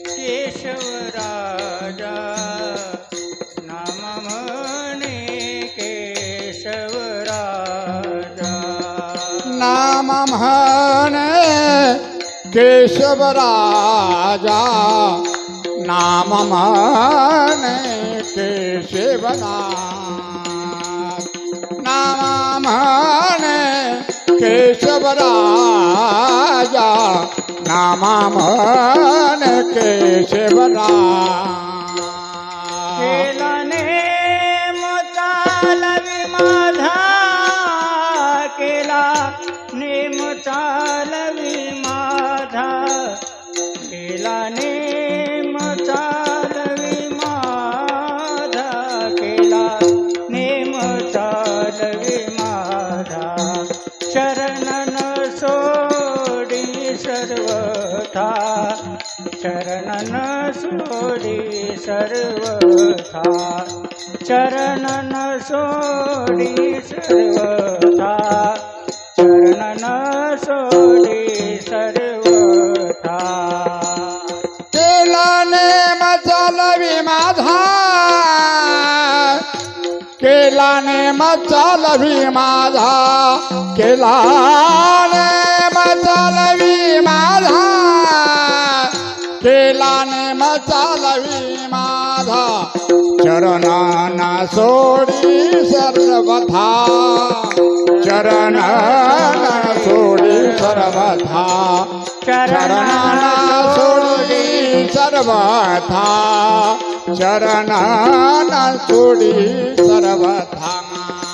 केशव राजा, नाम म्हणे केशव राजा. नाम म्हणे केशव राजा, नाम म्हणे केशवनाथ, नाम म्हणे केशव राजा, नाम म्हणे केशवनाथ. केला नेम चालवी माझा, केला नेम चालवी माझा, केला नेम चालवी माझा, केला नेम चालवी माझा. शरणन सोडी सर्वथा, शरणन सोडी सर्वथा, शरणन सोडी सर्वथा, शरणन सोडी सर्वथा. केला नेम चालवी माझा, केला नेम चालवी माझा, केला नेम चालवी माझा, केला नेम चालवी माझा. चरणाना सोडी सर्वथा, चरणाना सोडी सर्वथा, चरणाना सोडी सर्वथा, चरणाना सोडी सर्वथा.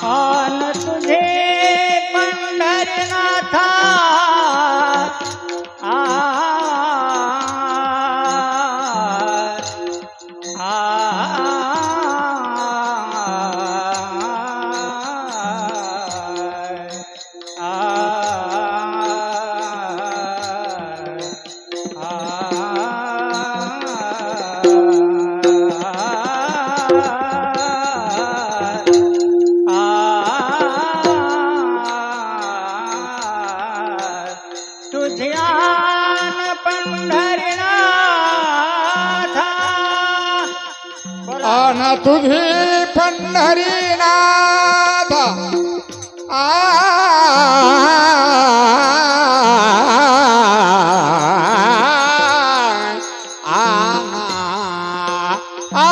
आन तुझे पंढरनाथा, तुझ्यान पंढरीनाथा आन तुझी पंढरीनाथ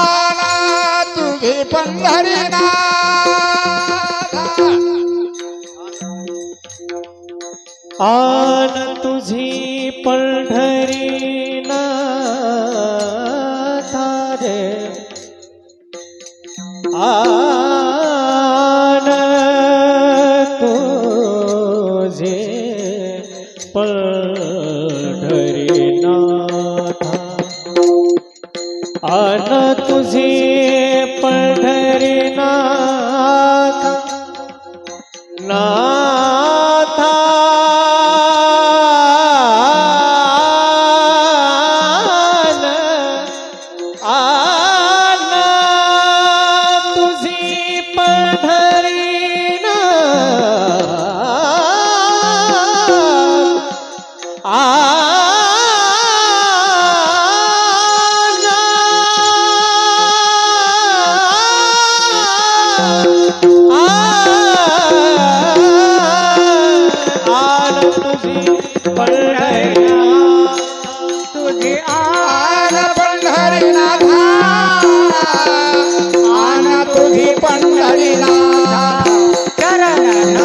आन तुझी पंढरीनाथ आन तुझी पंढरीनाथा रे आन तुझे पंढरीनाथा आन तुझे पंढरीनाथा नाथा आन तुझी पंढरीनाथ तुझी आन पंढरीनाथा आन तुझी पंढरीनाथ चरण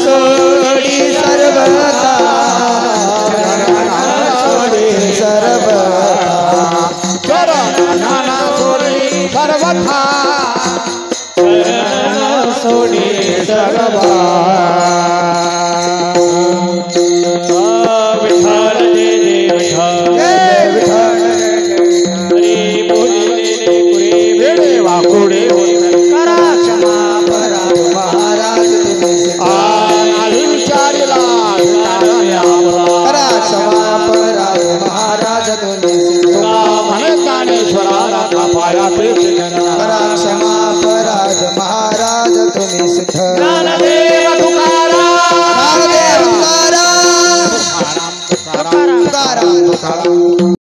सोडी सर्वथा सोडी सर्वथा चरण सोडी सर्वथा सोडी सर्वा विठाल जय जय विठाल हरी बोली पुरे वेळे वाकुडे करा क्षमा परा महाराज तुम्ही आधी विचारिला करा क्षमा परा महाराज तुम्ही म्हणे ज्ञानेश्वराला पाया करा क्षमा पराज महाराज तुम्ही सिद्ध ज्ञानदेव तुकाराम नामदेव तुकाराम तुकाराम तुकाराम तुकाराम